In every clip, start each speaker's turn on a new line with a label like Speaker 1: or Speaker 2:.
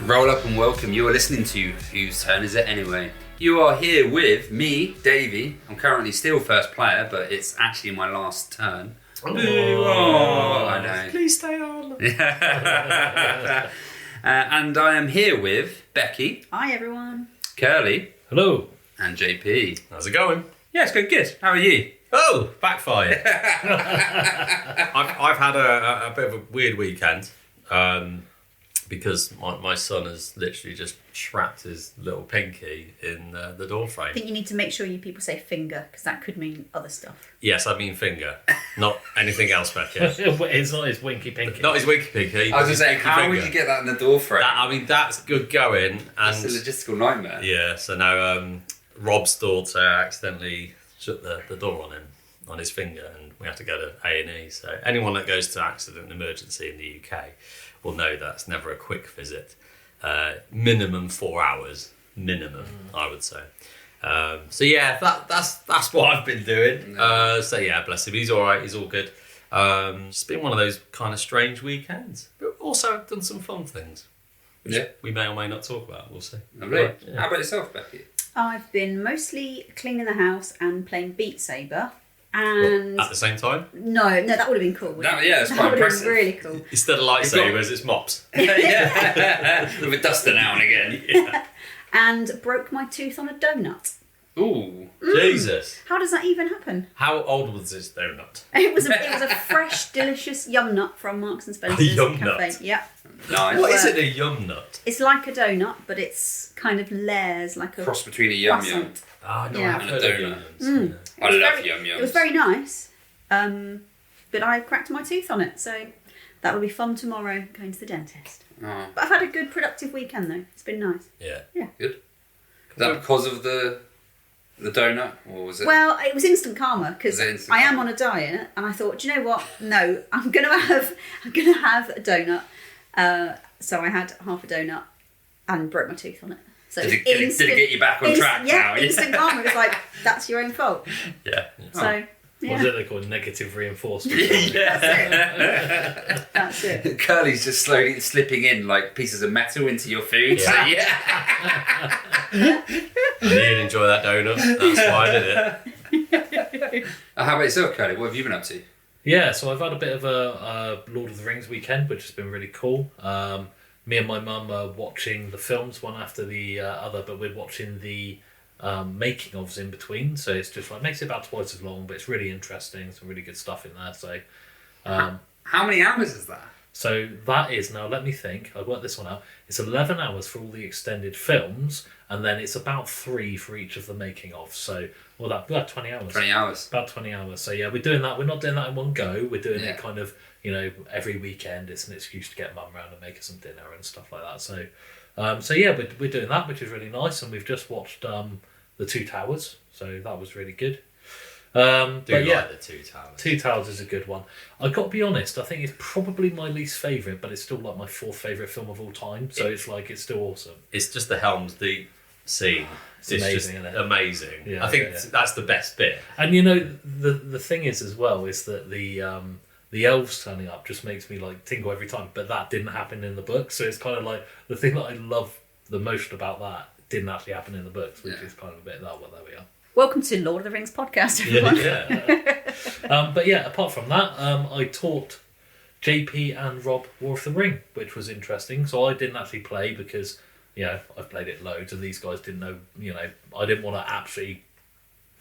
Speaker 1: Roll up and welcome. You are listening to Whose Turn Is It Anyway? You are here with me, Davey. I'm currently still first player, but it's actually my last turn. I know.
Speaker 2: Please stay on.
Speaker 1: And I am here with Becky.
Speaker 3: Hi everyone.
Speaker 1: Kerley.
Speaker 4: Hello.
Speaker 1: And JP.
Speaker 2: How's it going?
Speaker 1: Yeah, it's going good. How are you?
Speaker 2: Oh, backfire. I've had a bit of a weird weekend because my son has literally just trapped his little pinky in the door
Speaker 3: I
Speaker 2: frame.
Speaker 3: think you need to make sure you people say finger because that could mean other stuff.
Speaker 2: Yes, I mean finger, not anything else, Becky.
Speaker 4: It's not his winky pinky.
Speaker 2: Not his winky pinky.
Speaker 1: I was just saying,
Speaker 2: pinky
Speaker 1: how
Speaker 2: finger.
Speaker 1: would you get that in the door frame?
Speaker 2: That's good going. And
Speaker 1: It's a logistical nightmare.
Speaker 2: yeah, so now Rob's daughter accidentally shut the door on him, on his finger, and we have to go to A&E. So anyone that goes to accident and emergency in the UK will know that's never a quick visit. Minimum 4 hours, I would say. So yeah, that's what I've been doing. So yeah, bless him, he's all right, he's all good. It's been one of those kind of strange weekends, but also I've done some fun things, which we may or may not talk about. We'll see.
Speaker 1: Lovely.
Speaker 2: Right, yeah.
Speaker 1: How about yourself, Becky?
Speaker 3: I've been mostly cleaning the house and playing Beat Saber. And
Speaker 2: At the same time,
Speaker 3: no, that would have been cool.
Speaker 1: That, yeah, it's
Speaker 3: that
Speaker 1: quite
Speaker 3: would have
Speaker 1: impressive.
Speaker 3: been really cool.
Speaker 2: instead of lightsabers, it's mops.
Speaker 1: Yeah. With a duster now and again.
Speaker 3: And broke my tooth on a donut.
Speaker 1: Ooh.
Speaker 2: Jesus.
Speaker 3: How does that even happen?
Speaker 2: How old was this donut?
Speaker 3: It was a fresh, delicious yum nut from Marks and Spencer's
Speaker 2: A yum
Speaker 3: cafe.
Speaker 2: nut?
Speaker 3: Yeah,
Speaker 1: Nice.
Speaker 2: What is it, a yum nut?
Speaker 3: it's like a donut, but it's kind of layers, like a
Speaker 1: Cross between a yum yum.
Speaker 3: croissant.
Speaker 2: Ah, no,
Speaker 3: Yeah.
Speaker 2: I've heard
Speaker 1: And a
Speaker 2: of
Speaker 1: donut.
Speaker 2: yums. Yeah.
Speaker 1: I love
Speaker 3: very-
Speaker 1: yum yums.
Speaker 3: It was very nice, but I cracked my tooth on it, so that'll be fun tomorrow going to the dentist.
Speaker 1: Oh,
Speaker 3: But I've had a good, productive weekend though. It's been nice.
Speaker 2: Yeah.
Speaker 1: good. Is that because of the donut, or was it?
Speaker 3: Well, it was instant karma because
Speaker 1: Was it instant
Speaker 3: I am
Speaker 1: karma?
Speaker 3: on a diet, and I thought, do you know what? No, I'm gonna have a donut. So I had half a donut and broke my tooth on it. So
Speaker 1: did it get you back on track now?
Speaker 3: Yeah, instant karma. It was like, that's your own fault.
Speaker 1: Yeah.
Speaker 3: So
Speaker 4: What
Speaker 3: yeah,
Speaker 4: is it they call negative reinforcement?
Speaker 1: Yeah.
Speaker 3: that's it.
Speaker 1: Curly's just slowly slipping in like pieces of metal into your food. So, yeah.
Speaker 2: I didn't enjoy that donut. That's why I did it.
Speaker 1: How about yourself, Curly? What have you been up to?
Speaker 4: Yeah, so I've had a bit of a Lord of the Rings weekend, which has been really cool. Me and my mum are watching the films one after the other, but we're watching the making ofs in between. So it's just like makes it about twice as long, but it's really interesting. Some really good stuff in there. So,
Speaker 1: How many hours is that?
Speaker 4: so that is now. Let me think. I worked this one out. It's 11 hours for all the extended films, and then it's about 3 for each of the making ofs. So, well, about 20 hours.
Speaker 1: 20 hours.
Speaker 4: About 20 hours. So yeah, we're doing that. We're not doing that in one go. We're doing
Speaker 1: Yeah.
Speaker 4: it kind of, every weekend. It's an excuse to get mum round and make us some dinner and stuff like that. So, so yeah, we're doing that, which is really nice. And we've just watched The Two Towers. So that was really good. But yeah,
Speaker 2: Like the Two Towers.
Speaker 4: Two Towers is a good one. I've got to be honest, I think it's probably my least favourite, but it's still like my 4th favourite film of all time. So it's still awesome.
Speaker 2: It's just the Helm's Deep scene. It's
Speaker 4: amazing,
Speaker 2: just
Speaker 4: isn't it?
Speaker 2: amazing.
Speaker 4: Yeah,
Speaker 2: I think
Speaker 4: yeah.
Speaker 2: that's the best bit.
Speaker 4: And the thing is as well is that the elves turning up just makes me like tingle every time. But that didn't happen in the book, so it's kind of like the thing that I love the most about that didn't actually happen in the books, which is kind of a bit well, there we are.
Speaker 3: Welcome to Lord of the Rings podcast, everyone.
Speaker 2: Yeah.
Speaker 4: But yeah, apart from that, I taught JP and Rob War of the Ring, which was interesting. So I didn't actually play because I've played it loads, and these guys didn't know. I didn't want to actually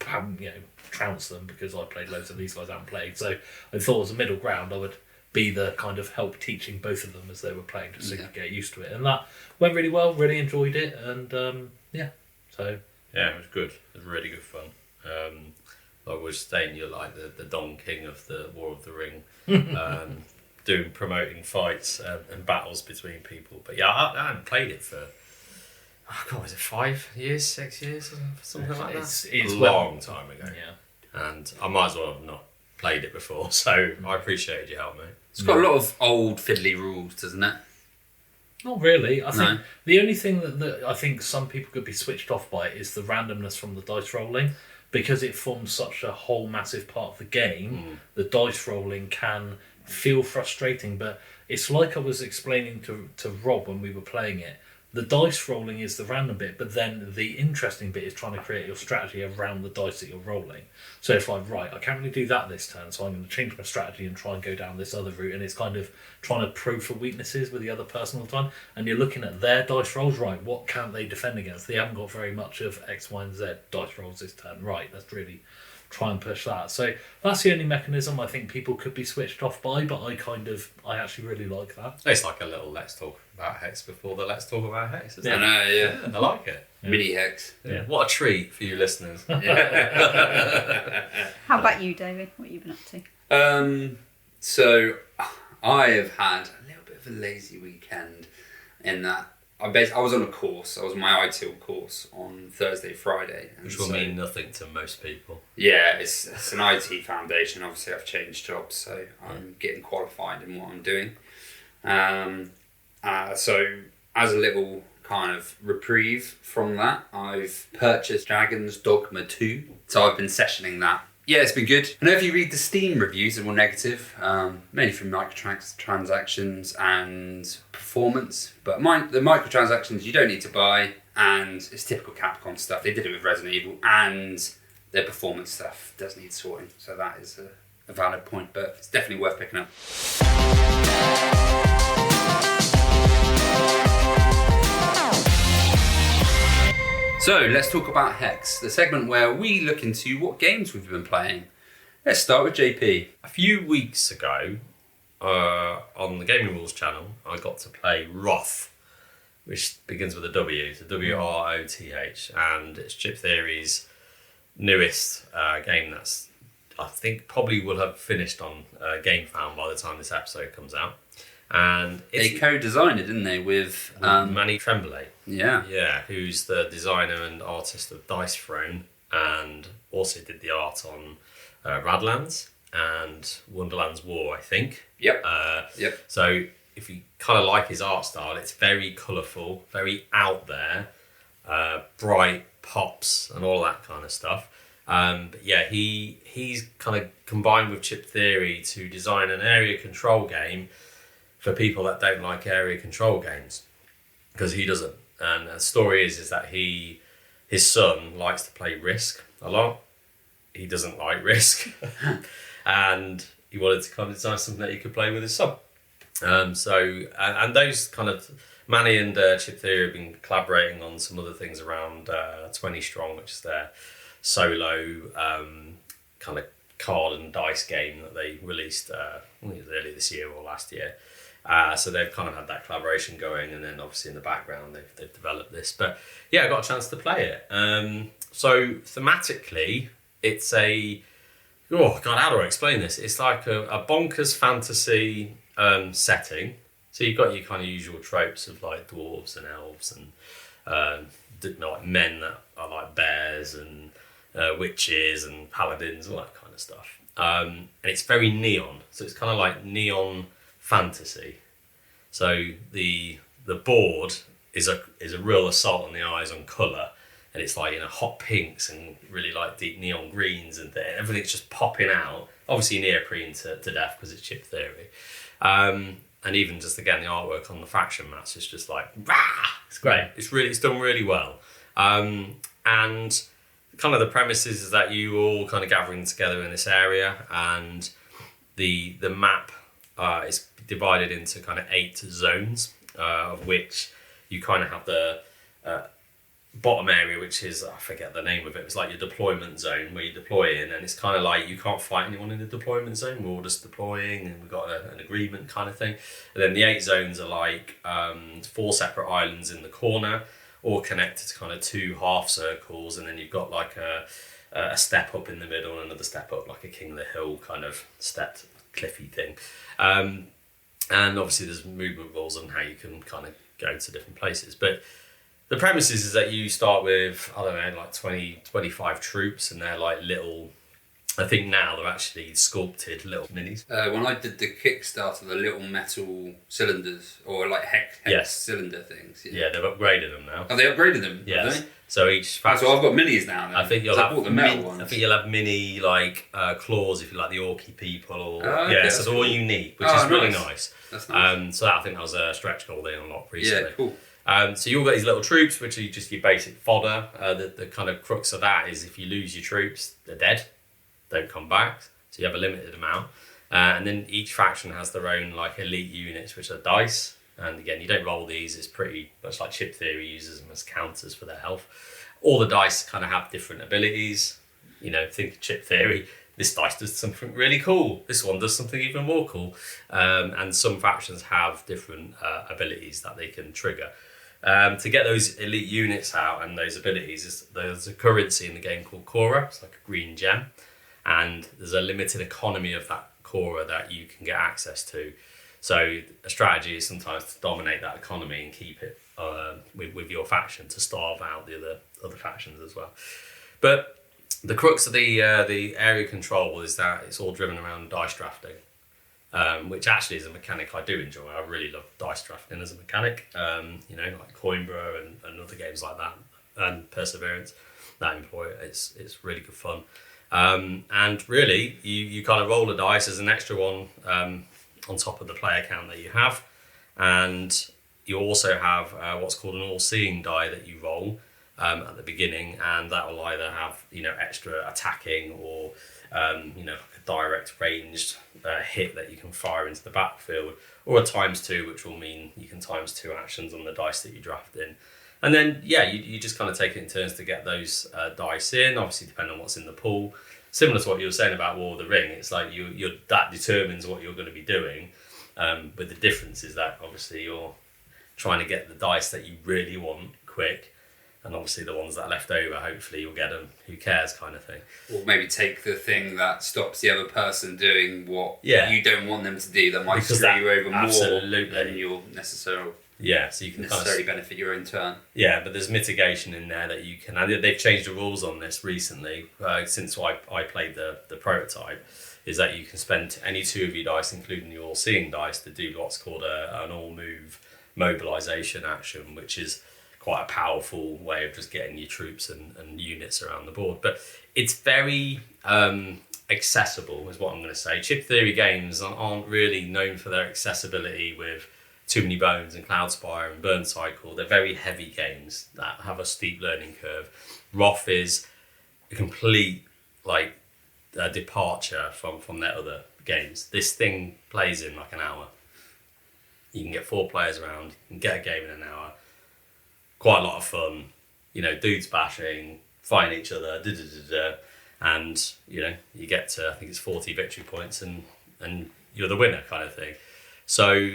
Speaker 4: trounce them because I played loads and these guys haven't played. So I thought as a middle ground, I would be the kind of help teaching both of them as they were playing, just so they could get used to it. And that went really well. Really enjoyed it, and so.
Speaker 2: Yeah, it was good. It was really good fun. I was saying you're like the Don King of the War of the Ring, promoting fights and battles between people. But yeah, I haven't played it for, was it 5 years, 6 years, something like that?
Speaker 4: It's
Speaker 2: a long time ago.
Speaker 4: Yeah.
Speaker 2: And I might as well have not played it before, so I appreciate your help, mate.
Speaker 1: It's got a lot of old fiddly rules, doesn't it?
Speaker 4: Not really. I think
Speaker 1: No.
Speaker 4: the only thing that I think some people could be switched off by is the randomness from the dice rolling, because it forms such a whole massive part of the game. The dice rolling can feel frustrating, but it's like I was explaining to Rob when we were playing it. the dice rolling is the random bit, but then the interesting bit is trying to create your strategy around the dice that you're rolling. So it's like, right, I can't really do that this turn, so I'm going to change my strategy and try and go down this other route. And it's kind of trying to probe for weaknesses with the other person all the time. And you're looking at their dice rolls, right, what can't they defend against? They haven't got very much of X, Y, and Z dice rolls this turn. Right, let's really try and push that. So that's the only mechanism I think people could be switched off by, but I actually really like that.
Speaker 2: It's like a little Let's Talk About Hex before the Let's Talk About Hex, isn't
Speaker 1: I
Speaker 2: it?
Speaker 1: know, yeah.
Speaker 2: I like it.
Speaker 1: Mini Hex.
Speaker 2: Yeah. What a treat for you listeners.
Speaker 3: How about you, David? What have you been up to?
Speaker 1: So I have had a little bit of a lazy weekend in that I was on a course. I was on my ITIL course on Thursday, Friday. And
Speaker 2: Which will mean nothing to most people.
Speaker 1: Yeah, it's an IT foundation. Obviously, I've changed jobs, so I'm getting qualified in what I'm doing. So as a little kind of reprieve from that, I've purchased Dragon's Dogma 2. So I've been sessioning that. Yeah, it's been good. I know if you read the Steam reviews, they're more negative, mainly from microtransactions and performance. But the microtransactions you don't need to buy, and it's typical Capcom stuff. They did it with Resident Evil, and their performance stuff does need sorting. So that is a valid point, but it's definitely worth picking up. So let's talk about Hex, the segment where we look into what games we've been playing. Let's start with JP.
Speaker 2: A few weeks ago, on the Gaming Rules channel, I got to play Wroth, which begins with a W, so W-R-O-T-H, and it's Chip Theory's newest game that's, I think, probably will have finished on Gamefound by the time this episode comes out. And
Speaker 1: they co-designed it, didn't they, with
Speaker 2: Manny Tremblay.
Speaker 1: Yeah,
Speaker 2: who's the designer and artist of Dice Throne, and also did the art on Radlands and Wonderland's War, I think.
Speaker 1: Yep.
Speaker 2: So if you kind of like his art style, it's very colourful, very out there, bright pops and all that kind of stuff. But yeah, he's kind of combined with Chip Theory to design an area control game for people that don't like area control games, because he doesn't. And the story is that his son likes to play Risk a lot. He doesn't like Risk, and he wanted to kind of design something that he could play with his son. And those kind of Manny and Chip Theory have been collaborating on some other things around 20 Strong, which is their solo kind of card and dice game that they released earlier this year or last year. So they've kind of had that collaboration going, and then obviously in the background they've developed this. But yeah, I got a chance to play it. So thematically, it's how do I explain this? It's like a bonkers fantasy setting. So you've got your kind of usual tropes of like dwarves and elves and like men that are like bears and witches and paladins, all that kind of stuff. And it's very neon, so it's kind of like neon fantasy. So the board is a real assault on the eyes on colour, and it's like hot pinks and really like deep neon greens, and everything's just popping out. Obviously neoprene to death because it's Chip Theory, and even just again the artwork on the faction mats is just like rah! It's great. It's done really well, and kind of the premise is that you all kind of gathering together in this area, and the map is divided into kind of 8 zones, of which you kind of have the bottom area, which is, I forget the name of it, it's like your deployment zone where you deploy in, and it's kind of like you can't fight anyone in the deployment zone, we're all just deploying and we've got an agreement kind of thing. And then the 8 zones are like 4 separate islands in the corner, all connected to kind of 2 half circles, and then you've got like a step up in the middle and another step up, like a King of the Hill kind of stepped cliffy thing. And obviously there's movement rules on how you can kind of go to different places. But the premise is that you start with, I don't know, like 20, 25 troops, and they're like little, I think now they're actually sculpted little minis.
Speaker 1: When I did the Kickstarter, the little metal cylinders, or like hex
Speaker 2: Yes.
Speaker 1: cylinder things.
Speaker 2: Yeah, they've upgraded them now.
Speaker 1: Have they upgraded them?
Speaker 2: Yes.
Speaker 1: Have they?
Speaker 2: So each
Speaker 1: So I've got minis now. Then.
Speaker 2: I think you'll
Speaker 1: 'Cause I
Speaker 2: have
Speaker 1: bought the metal ones.
Speaker 2: I think you'll have mini like claws if you like the Orky people, or
Speaker 1: okay,
Speaker 2: so they're all unique, which
Speaker 1: Oh,
Speaker 2: is really
Speaker 1: nice.
Speaker 2: nice.
Speaker 1: That's nice.
Speaker 2: So that, I think that was a stretch goal they unlocked recently.
Speaker 1: Yeah, cool.
Speaker 2: So you all got these little troops, which are just your basic fodder. The kind of crux of that is if you lose your troops, they're dead, don't come back. So you have a limited amount. And then each faction has their own like elite units, which are dice. And again, you don't roll these. It's pretty much like Chip Theory uses them as counters for their health. All the dice kind of have different abilities. You know, think of Chip Theory. This dice does something really cool. This one does something even more cool. And some factions have different abilities that they can trigger. To get those elite units out and those abilities, there's a currency in the game called Cora. It's like a green gem. And there's a limited economy of that Cora that you can get access to. So a strategy is sometimes to dominate that economy and keep it with your faction to starve out the other factions as well. But the crux of the area control is that it's all driven around dice drafting, which actually is a mechanic I do enjoy. I really love dice drafting as a mechanic, like Coimbra and other games like that, and Perseverance that employ it. It's really good fun. And really, you kind of roll a dice as an extra one on top of the player count that you have. And you also have what's called an all-seeing die that you roll at the beginning, and that will either have extra attacking or a direct ranged hit that you can fire into the battlefield, or a ×2, which will mean you can ×2 actions on the dice that you draft in. And then you just kind of take it in turns to get those dice in, obviously depending on what's in the pool. Similar to what you were saying about War of the Ring, it's like you're that determines what you're going to be doing, but the difference is that obviously you're trying to get the dice that you really want quick, and obviously the ones that are left over, hopefully you'll get them, who cares kind of thing.
Speaker 1: Or maybe take the thing that stops the other person doing what you don't want them to do, that might screw you over more than you'll necessarily...
Speaker 2: Yeah, so you can
Speaker 1: necessarily benefit your own turn.
Speaker 2: Yeah, but there's mitigation in there that you can... And they've changed the rules on this recently, since I played the prototype, is that you can spend any 2 of your dice, including your all-seeing dice, to do what's called an all-move mobilisation action, which is quite a powerful way of just getting your troops and units around the board. But it's very accessible, is what I'm going to say. Chip Theory games aren't really known for their accessibility with Too Many Bones and Cloudspire and Burn Cycle. They're very heavy games that have a steep learning curve. Wroth is a complete departure from their other games. This thing plays in like an hour. You can get 4 players around, you can get a game in an hour. Quite a lot of fun, dudes bashing, fighting each other, and you get to, I think it's 40 victory points, and you're the winner kind of thing. So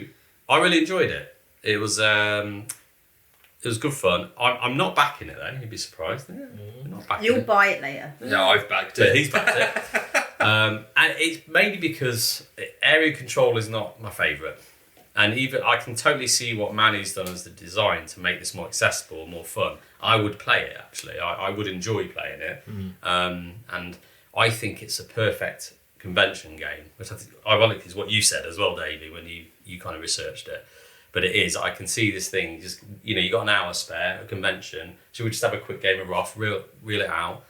Speaker 2: I really enjoyed it. It was good fun. I'm not backing it though. You'd be surprised. Yeah, not backing
Speaker 3: You'll
Speaker 2: it.
Speaker 3: buy it later.
Speaker 1: No, I've backed
Speaker 2: But
Speaker 1: it.
Speaker 2: he's backed it. And it's mainly because area control is not my favourite. And even I can totally see what Manny's done as the design to make this more accessible, more fun. I would play it actually. I would enjoy playing it. And I think it's a perfect convention game, which I think ironically is what you said as well, Davey, when you kind of researched it. But it is. I can see this thing. Just you got an hour spare, a convention. Should we just have a quick game of Wroth, reel it out,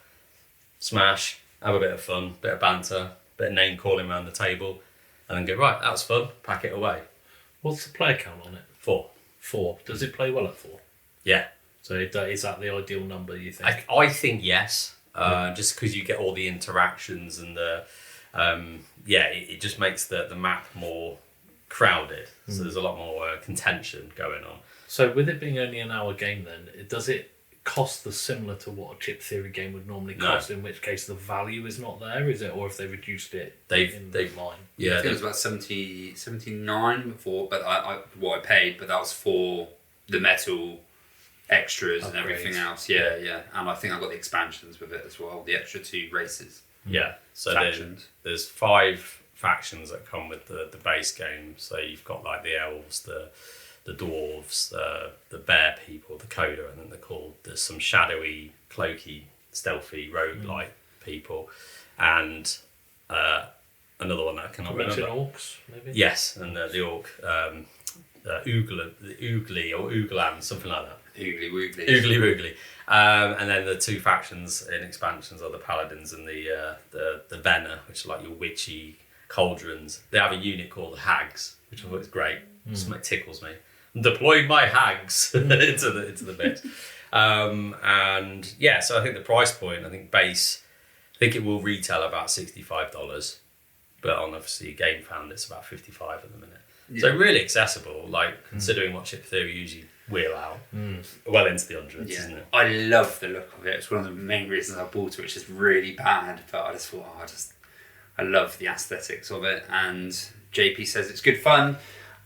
Speaker 2: smash, have a bit of fun, bit of banter, bit of name calling around the table, and then go, right, that was fun. Pack it away.
Speaker 4: What's the player count on it?
Speaker 2: 4.
Speaker 4: 4. Does it play well at 4?
Speaker 2: Yeah.
Speaker 4: So is that the ideal number, you think?
Speaker 2: I think yes. Just because you get all the interactions and the it just makes the map more crowded. So there's a lot more contention going on.
Speaker 4: So with it being only an hour game, then does it cost similar to what a Chip Theory game would normally cost? No. In which case the value is not there, is it? Or if they reduced it, they've line.
Speaker 1: Yeah, I think it was about 79 before, but what I paid, but that was for the metal extras and everything else. Yeah. And I think I got the expansions with it as well, the extra 2 races.
Speaker 2: Yeah, so there's 5 factions that come with the base game. So you've got like the elves, the dwarves, the bear people, the coda, and then they're called. There's some shadowy, cloaky, stealthy, rogue-like people, and another one that I cannot remember.
Speaker 4: Orcs, maybe.
Speaker 2: Yes, and the orc, Oogly or Ooglan, something like that.
Speaker 1: Oogly Woogly.
Speaker 2: Oogly Woogly. And then the 2 factions in expansions are the paladins and the Venner, which are like your witchy cauldrons. They have a unit called the Hags, which I thought is great. It tickles me. deployed my hags into the mix. And yeah, so I think the price point, I think it will retail about $65, but on obviously Gamefound it's about $55 at the minute. Yeah. So really accessible, like considering what Chip Theory usually wheel out, well into the hundreds, isn't it?
Speaker 1: I love the look of it. It's one of the main reasons I bought it, which is really bad, but I just thought, I love the aesthetics of it, and JP says it's good fun.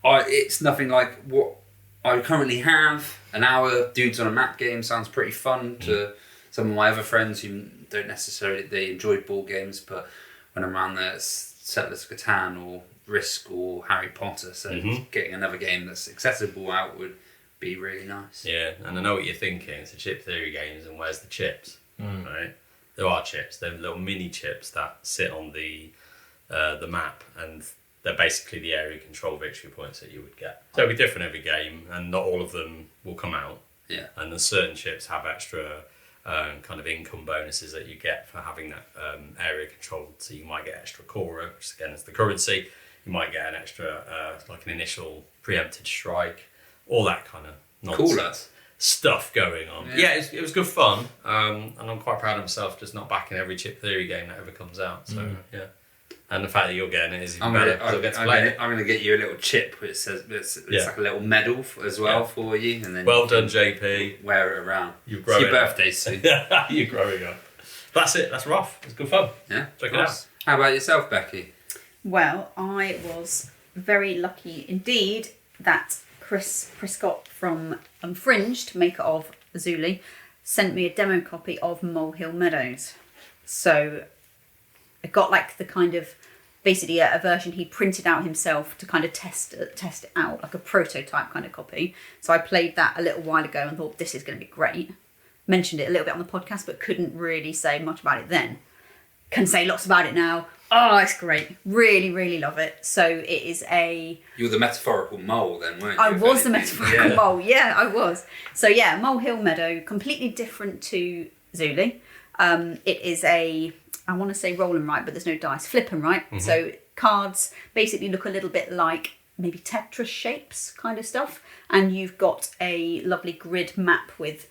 Speaker 1: It's nothing like what I currently have. An hour dudes on a map game sounds pretty fun to some of my other friends who don't necessarily, they enjoy board games, but when I'm around there, it's Settlers of Catan or Risk or Harry Potter, so getting another game that's accessible out would be really nice.
Speaker 2: Yeah, and I know what you're thinking. It's a Chip Theory games, and where's the chips? Right? There are chips. They're little mini chips that sit on the map, and they're basically the area control victory points that you would get. So it'll be different every game, and not all of them will come out.
Speaker 1: Yeah.
Speaker 2: And then certain chips have extra kind of income bonuses that you get for having that area controlled. So you might get extra Cora, which again is the currency. You might get an extra, like an initial preempted strike. All that kind of nonsense stuff going on. Yeah, it was good fun. And I'm quite proud of myself just not backing every Chip Theory game that ever comes out. So, yeah. And the fact that you're getting it is even better because I get to play it.
Speaker 1: I'm going to get you a little chip which says it's like a little medal as well for you. And then
Speaker 2: well done, JP.
Speaker 1: Wear it around.
Speaker 2: You're growing
Speaker 1: it's your birthday soon.
Speaker 2: You're growing up. That's it. That's Wroth. It's good fun.
Speaker 1: Yeah.
Speaker 2: Check it out.
Speaker 1: How about yourself, Becky?
Speaker 3: Well, I was very lucky indeed that Chris Prescott from Unfringed, maker of Oodie, sent me a demo copy of Molehill Meadows. So I got like the kind of basically a version he printed out himself to kind of test it out, like a prototype kind of copy. So I played that a little while ago and thought this is going to be great. Mentioned it a little bit on the podcast, but couldn't really say much about it then. Can say lots about it now. Oh, it's great. Really, really love it. So it is
Speaker 1: You were the metaphorical mole then, weren't you?
Speaker 3: I was the metaphorical mole. Yeah, I was. So yeah, Molehill Meadow, completely different to Oodie. It is I want to say roll and write, but there's no dice. Flip and write. So cards basically look a little bit like maybe Tetris shapes kind of stuff. And you've got a lovely grid map with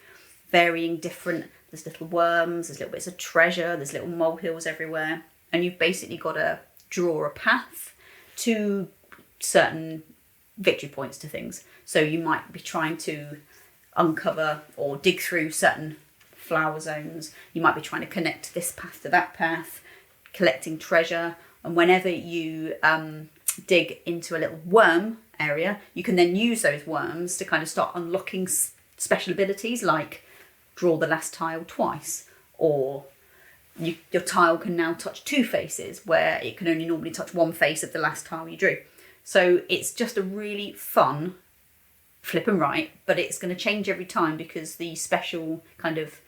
Speaker 3: varying different, there's little worms, there's little bits of treasure, there's little molehills everywhere. And you've basically got to draw a path to certain victory points to things. So you might be trying to uncover or dig through certain flower zones. You might be trying to connect this path to that path, collecting treasure. And whenever you dig into a little worm area, you can then use those worms to kind of start unlocking special abilities like draw the last tile twice, or your tile can now touch two faces where it can only normally touch one face of the last tile you drew. So it's just a really fun flip and write, but it's going to change every time because the special kind of,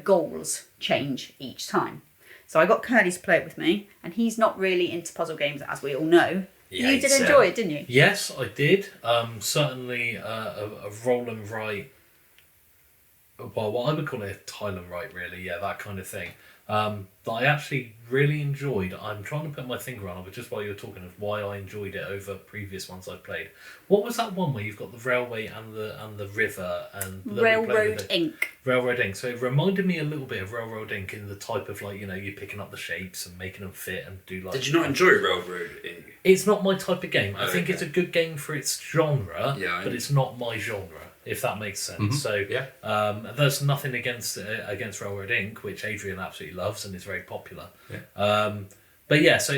Speaker 3: goals change each time. So I got Kerley to play it with me, and he's not really into puzzle games, as we all know. You did enjoy it, didn't you?
Speaker 4: Yes, I did. Certainly a roll and write, well, what I would call it a tile and write, really, yeah, that kind of thing. That I actually really enjoyed. I'm trying to put my finger on it, but just while you were talking of why I enjoyed it over previous ones I've played. What was that one where you've got the railway and the river and
Speaker 3: Railroad Inc.
Speaker 4: Railroad Inc. So it reminded me a little bit of Railroad Inc. in the type of you're picking up the shapes and making them fit and do like.
Speaker 1: Did you not enjoy Railroad Inc?
Speaker 4: It's not my type of game. I think it's a good game for its genre, but it's not my genre, if that makes sense. So there's nothing against Railroad Inc., which Adrian absolutely loves and is very popular. But yeah, so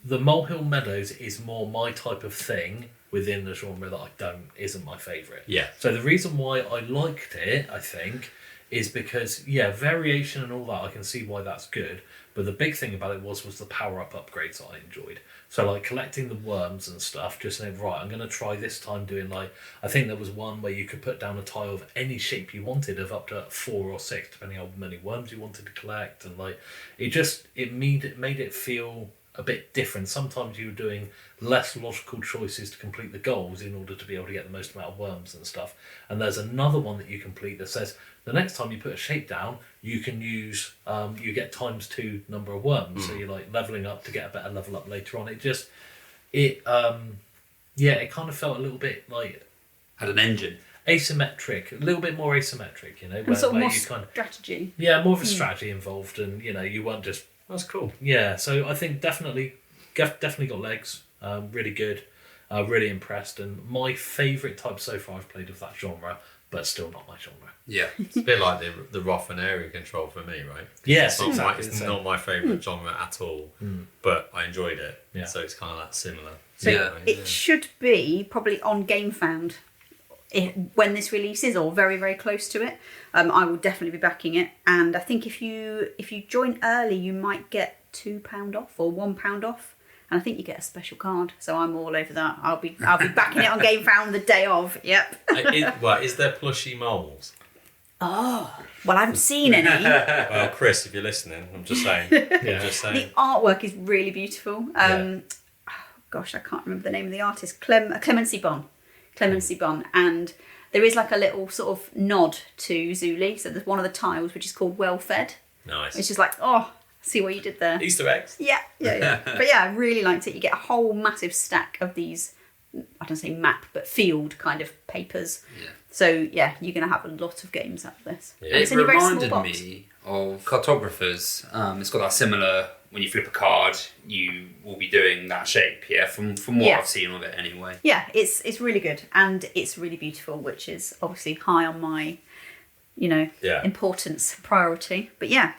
Speaker 4: the Molehill Meadows is more my type of thing within the genre that isn't my favourite. Yeah. So the reason why I liked it, I think, is because variation and all that, I can see why that's good. But the big thing about it was the power-up upgrades that I enjoyed. So collecting the worms and stuff, just saying, right, I'm going to try this time doing I think there was one where you could put down a tile of any shape you wanted of up to 4 or 6, depending on how many worms you wanted to collect. And it made it feel a bit different. Sometimes you were doing less logical choices to complete the goals in order to be able to get the most amount of worms and stuff. And there's another one that you complete that says the next time you put a shape down, you can use you get ×2 number of worms. So you're leveling up to get a better level up later on. Yeah, it kind of felt a little bit like
Speaker 1: Had an engine.
Speaker 4: asymmetric, a little bit more asymmetric, you know,
Speaker 3: And sort of more
Speaker 4: you kind of
Speaker 3: strategy.
Speaker 4: more of a strategy involved, and you weren't just
Speaker 2: That's cool.
Speaker 4: So I think definitely got legs. Really good, really impressed, and my favourite type so far I've played of that genre, but still not my genre.
Speaker 1: Yeah.
Speaker 2: It's a bit like the Wroth and area control for me, right?
Speaker 4: Yes,
Speaker 2: It's not,
Speaker 4: exactly.
Speaker 2: it's not my favourite genre at all, but I enjoyed it.
Speaker 4: Yeah.
Speaker 2: So it's kind of that similar.
Speaker 3: So
Speaker 1: Yeah.
Speaker 3: it should be probably on Gamefound when this releases, or very, very close to it. I will definitely be backing it, and I think if you join early, you might get £2 off or £1 off, and I think you get a special card. So I'm all over that. I'll be backing it on Gamefound the day of. Yep.
Speaker 2: Is there plushy moles?
Speaker 3: Oh, well, I haven't seen any.
Speaker 2: Well, Chris, if you're listening, I'm just saying. I'm just
Speaker 3: The
Speaker 2: saying.
Speaker 3: artwork is really beautiful. Gosh, I can't remember the name of the artist. Clemency Bon. And there is like a little sort of nod to Zuli. So there's one of the tiles which is called Well Fed.
Speaker 2: Nice.
Speaker 3: It's just like, oh, see what you did there.
Speaker 2: Easter eggs.
Speaker 3: Yeah. But yeah, I really liked it. You get a whole massive stack of these, I don't say map, but field kind of papers.
Speaker 1: Yeah.
Speaker 3: So yeah, you're going to have a lot of games out of this.
Speaker 2: Yeah.
Speaker 3: And it's
Speaker 1: It
Speaker 3: in a very small
Speaker 1: reminded
Speaker 3: box.
Speaker 1: me of cartographers. It's got that similar. When you flip a card, you will be doing that shape. Yeah, from what
Speaker 3: Yeah.
Speaker 1: I've seen of it anyway.
Speaker 3: Yeah, it's really good, and it's really beautiful, which is obviously high on my,
Speaker 2: Yeah.
Speaker 3: importance priority. But yeah,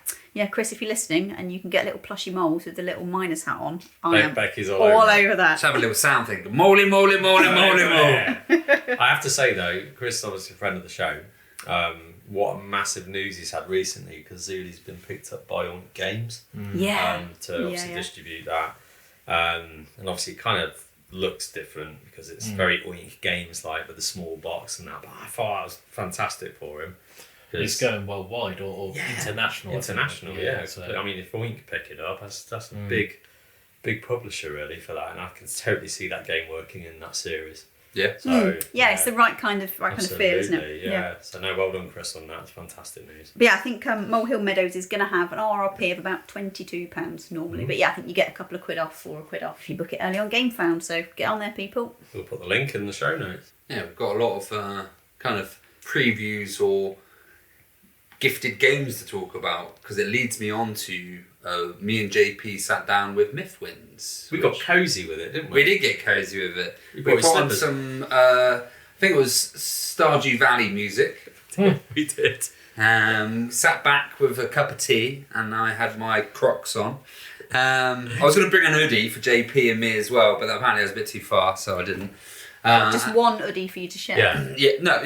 Speaker 3: Chris, if you're listening and you can get little plushy moles with the little miner's hat on, I am
Speaker 2: Becky's all
Speaker 3: all
Speaker 2: over
Speaker 3: over that.
Speaker 1: Let's have a little sound thing. Moly, moly, moly, moly, moly.
Speaker 2: I have to say though, Chris is obviously a friend of the show. What a massive news he's had recently, because Zuli's been picked up by Unplugged Games
Speaker 3: Yeah.
Speaker 2: to obviously distribute that. And obviously it kind of looks different because it's very Unplugged Games like with the small box and that. But I thought that was fantastic for him.
Speaker 4: It's going worldwide or international. I think.
Speaker 2: International, yeah.
Speaker 4: So,
Speaker 2: I mean, if Unplugged pick it up, that's a big publisher really for that, and I can totally see that game working in that series.
Speaker 1: Yeah.
Speaker 2: So
Speaker 3: It's the right kind of feel, isn't it?
Speaker 2: Absolutely, yeah. So no, well done, Chris, on that. It's fantastic news.
Speaker 3: But yeah, I think Molehill Meadows is going to have an RRP of about £22 normally. But yeah, I think you get a couple of quid off or a quid off if you book it early on Gamefound. So get on there, people.
Speaker 2: We'll put the link in the show notes.
Speaker 1: Yeah, we've got a lot of kind of previews or gifted games to talk about, because it leads me on to me and JP sat down with Mythwinds.
Speaker 2: We got cosy with it, didn't we?
Speaker 1: We did get cozy with it.
Speaker 2: You
Speaker 1: We
Speaker 2: bought
Speaker 1: put on
Speaker 2: slippers.
Speaker 1: some, I think it was Stardew Valley music.
Speaker 2: We did.
Speaker 1: Sat back with a cup of tea, and I had my Crocs on. I was going to bring an Oodie for JP and me as well, but apparently I was a bit too far, so I didn't.
Speaker 3: Just one Oodie for you to share.
Speaker 2: Yeah,
Speaker 1: Yeah, no.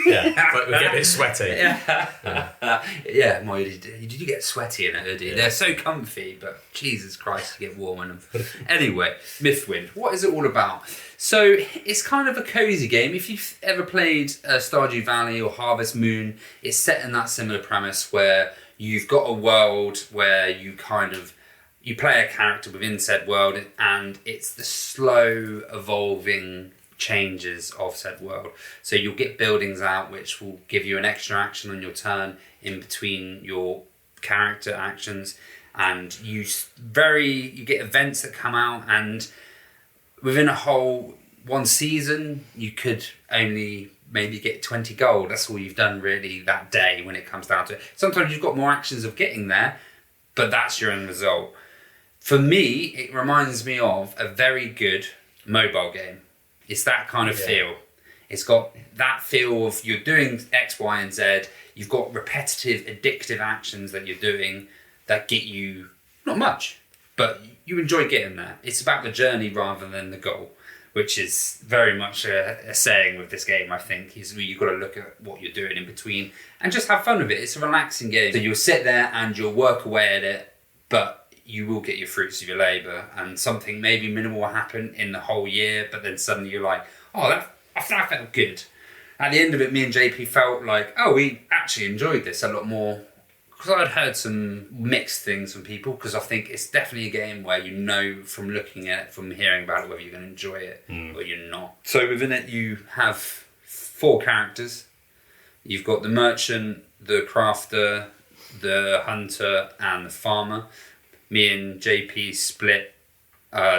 Speaker 2: yeah. But we get a bit sweaty.
Speaker 1: Yeah, my Oodie. Did you get sweaty in an Oodie?
Speaker 2: Yeah.
Speaker 1: They're so comfy, but Jesus Christ, you get warm in them. Anyway, Mythwind. What is it all about? So it's kind of a cozy game. If you've ever played Stardew Valley or Harvest Moon, it's set in that similar premise where you've got a world where you play a character within said world, and it's the slow evolving changes of said world. So you'll get buildings out which will give you an extra action on your turn in between your character actions, and you get events that come out, and within a whole one season you could only maybe get 20 gold. That's all you've done really that day when it comes down to it. Sometimes you've got more actions of getting there, but that's your end result. For me, it reminds me of a very good mobile game. It's that kind of feel. It's got that feel of you're doing X, Y, and Z. You've got repetitive, addictive actions that you're doing that get you, not much, but you enjoy getting there. It's about the journey rather than the goal, which is very much a saying with this game, I think, is you've got to look at what you're doing in between and just have fun with it. It's a relaxing game. So you'll sit there and you'll work away at it, but you will get your fruits of your labour, and something maybe minimal will happen in the whole year, but then suddenly you're like, oh, that felt good. At the end of it, me and JP felt like, oh, we actually enjoyed this a lot more, because I'd heard some mixed things from people, because I think it's definitely a game where you know from looking at it, from hearing about it, whether you're going to enjoy it or you're not. So within it, you have 4 characters. You've got the merchant, the crafter, the hunter, and the farmer. Me and JP split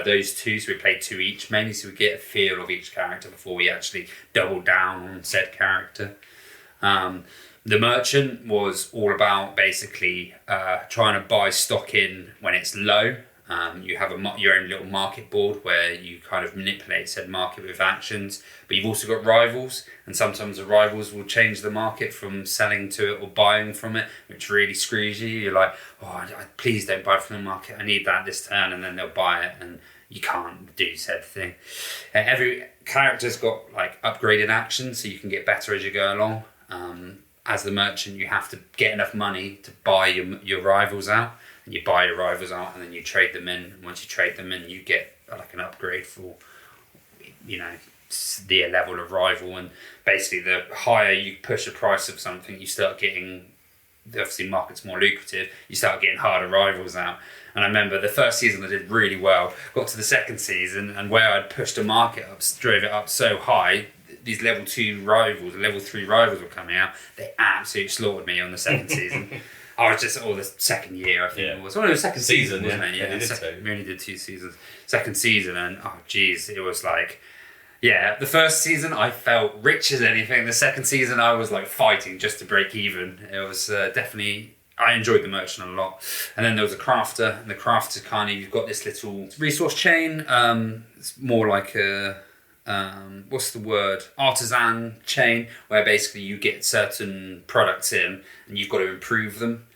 Speaker 1: those two, so we played 2 each, mainly so we get a feel of each character before we actually double down on said character. The merchant was all about basically trying to buy stock in when it's low. You have your own little market board where you kind of manipulate said market with actions, but you've also got rivals, and sometimes the rivals will change the market from selling to it or buying from it, which really screws you. You're like, oh, please don't buy from the market, I need that this turn, and then they'll buy it, and you can't do said thing. Every character's got like upgraded actions, so you can get better as you go along. As the merchant, you have to get enough money to buy your rivals out, and you buy your rivals out, and then you trade them in. And once you trade them in, you get like an upgrade for, the level of rival. And basically, the higher you push the price of something, you start getting, obviously market's more lucrative, you start getting harder rivals out. And I remember the first season I did really well, got to the second season, and where I'd pushed the market up, drove it up so high, these level 2 rivals, level 3 rivals were coming out. They absolutely slaughtered me on the second season. I was just, the second year, I think it was. Well, it was second season, wasn't it? Yeah, we only did 2 seasons. Second season, and it was like, the first season I felt rich as anything. The second season I was like fighting just to break even. It was definitely, I enjoyed the merchant a lot. And then there was a crafter, and the crafter kind of, you've got this little resource chain. It's more like a, artisan chain, where basically you get certain products in and you've got to improve them,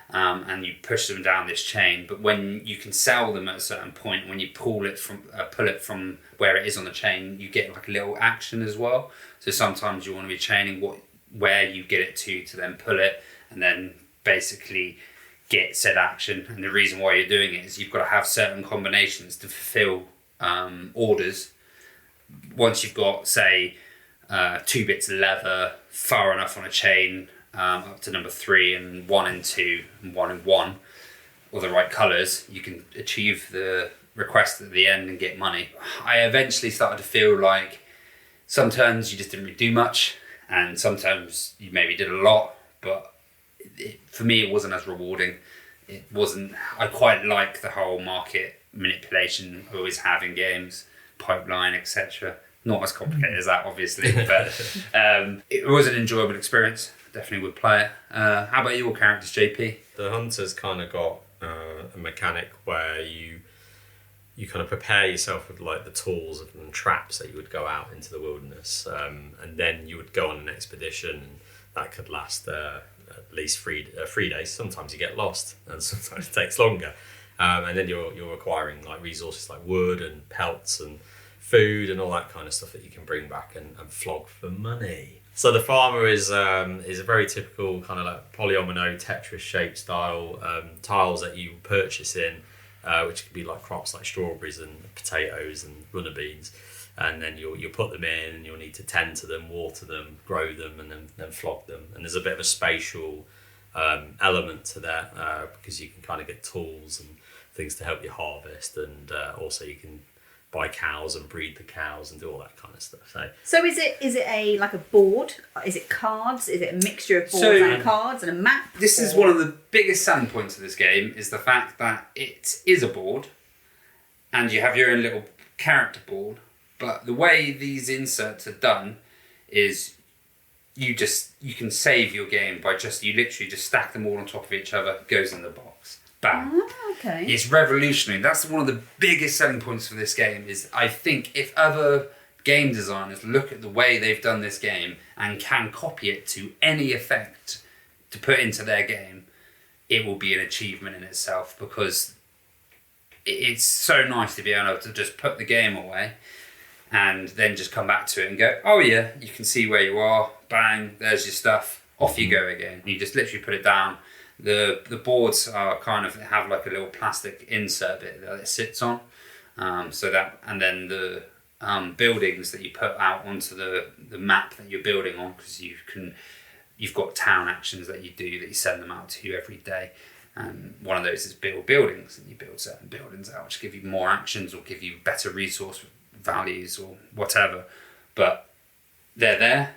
Speaker 1: and you push them down this chain. But when you can sell them at a certain point, when you pull it from where it is on the chain, you get like a little action as well. So sometimes you want to be chaining where you get it to then pull it, and then basically get said action. And the reason why you're doing it is you've got to have certain combinations to fulfill orders. Once you've got, say, 2 bits of leather far enough on a chain, up to number 3 and 1 and 2 and 1 and 1, or the right colours, you can achieve the request at the end and get money. I eventually started to feel like some turns you just didn't really do much, and sometimes you maybe did a lot, but for me it wasn't as rewarding. I quite like the whole market manipulation I always have in games, pipeline, etc. Not as complicated as that, obviously, but it was an enjoyable experience. Definitely would play it. How about your characters, JP?
Speaker 2: The hunter's kind of got a mechanic where you kind of prepare yourself with like the tools and traps that you would go out into the wilderness, and then you would go on an expedition, and that could last at least 3 days. Sometimes you get lost, and sometimes it takes longer. And then you're acquiring like resources like wood and pelts and food and all that kind of stuff that you can bring back and flog for money. So the farmer is a very typical kind of like polyomino Tetris shaped style tiles that you purchase in, which could be like crops like strawberries and potatoes and runner beans, and then you'll put them in, and you'll need to tend to them, water them, grow them, and then flog them. And there's a bit of a spatial element to that, because you can kind of get tools and things to help you harvest, and also you can buy cows and breed the cows and do all that kind of stuff.
Speaker 3: So is it a like a board? Is it cards? Is it a mixture of boards and cards and a map?
Speaker 1: This is one of the biggest selling points of this game, is the fact that it is a board and you have your own little character board, but the way these inserts are done is you can save your game by you literally just stack them all on top of each other, goes in the box. Bam.
Speaker 3: Oh, okay.
Speaker 1: It's revolutionary. That's one of the biggest selling points for this game. Is I think if other game designers look at the way they've done this game and can copy it to any effect to put into their game, it will be an achievement in itself, because it's so nice to be able to just put the game away and then just come back to it and go, oh yeah, you can see where you are, bang, there's your stuff, off you go again. You just literally put it down. The boards are kind of have like a little plastic insert bit that it sits on, so that, and then the buildings that you put out onto the map that you're building on, because you've got town actions that you send them out to every day, and one of those is build buildings, and you build certain buildings out which give you more actions or give you better resource values or whatever. But they're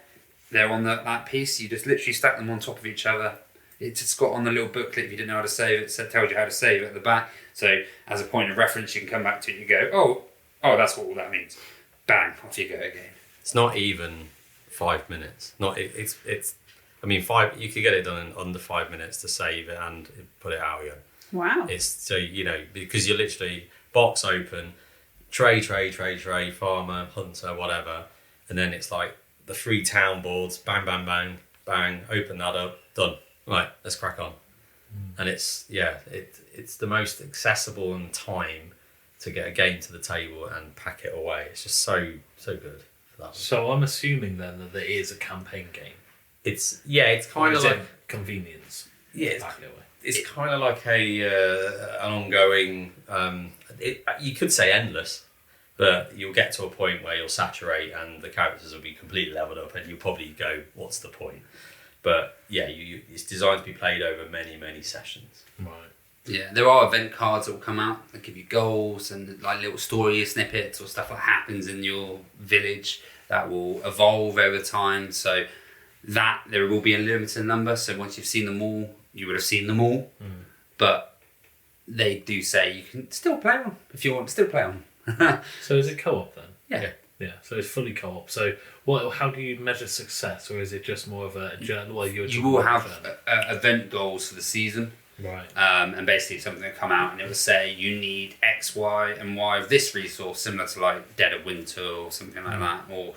Speaker 1: on that piece. You just literally stack them on top of each other, It's just got on the little booklet, if you didn't know how to save it, it tells you how to save it at the back. So as a point of reference, you can come back to it and you go, oh, that's what all that means. Bang, off you go again.
Speaker 2: It's not even 5 minutes. It's. I mean, you could get it done in under 5 minutes to save it and put it out again.
Speaker 3: Wow.
Speaker 2: It's so because you're literally box open, tray, farmer, hunter, whatever, and then it's like the 3 town boards, bang, bang, bang, bang, open that up, done. Right, let's crack on. And it's the most accessible in time to get a game to the table and pack it away. It's just so good for that one.
Speaker 4: So I'm assuming then that it is a campaign game.
Speaker 2: It's kind of like
Speaker 4: convenience.
Speaker 2: Yeah, it's kind of like an ongoing. You could say endless, but you'll get to a point where you'll saturate and the characters will be completely leveled up, and you'll probably go, "What's the point?" But yeah, it's designed to be played over many sessions.
Speaker 4: Right.
Speaker 1: Yeah, there are event cards that will come out that give you goals and like little story snippets or stuff that happens in your village that will evolve over time. So that there will be a limited number. So once you've seen them all, you would have seen them all. But they do say you can still play on if you want to still play on.
Speaker 4: So is it co-op then?
Speaker 1: Yeah.
Speaker 4: So it's fully co-op. So how do you measure success, or is it just more of a journal? Well,
Speaker 1: you will have event goals for the season.
Speaker 4: Right.
Speaker 1: And basically something will come out and it will say you need X, Y, and Y of this resource, similar to like Dead of Winter or something like that. Or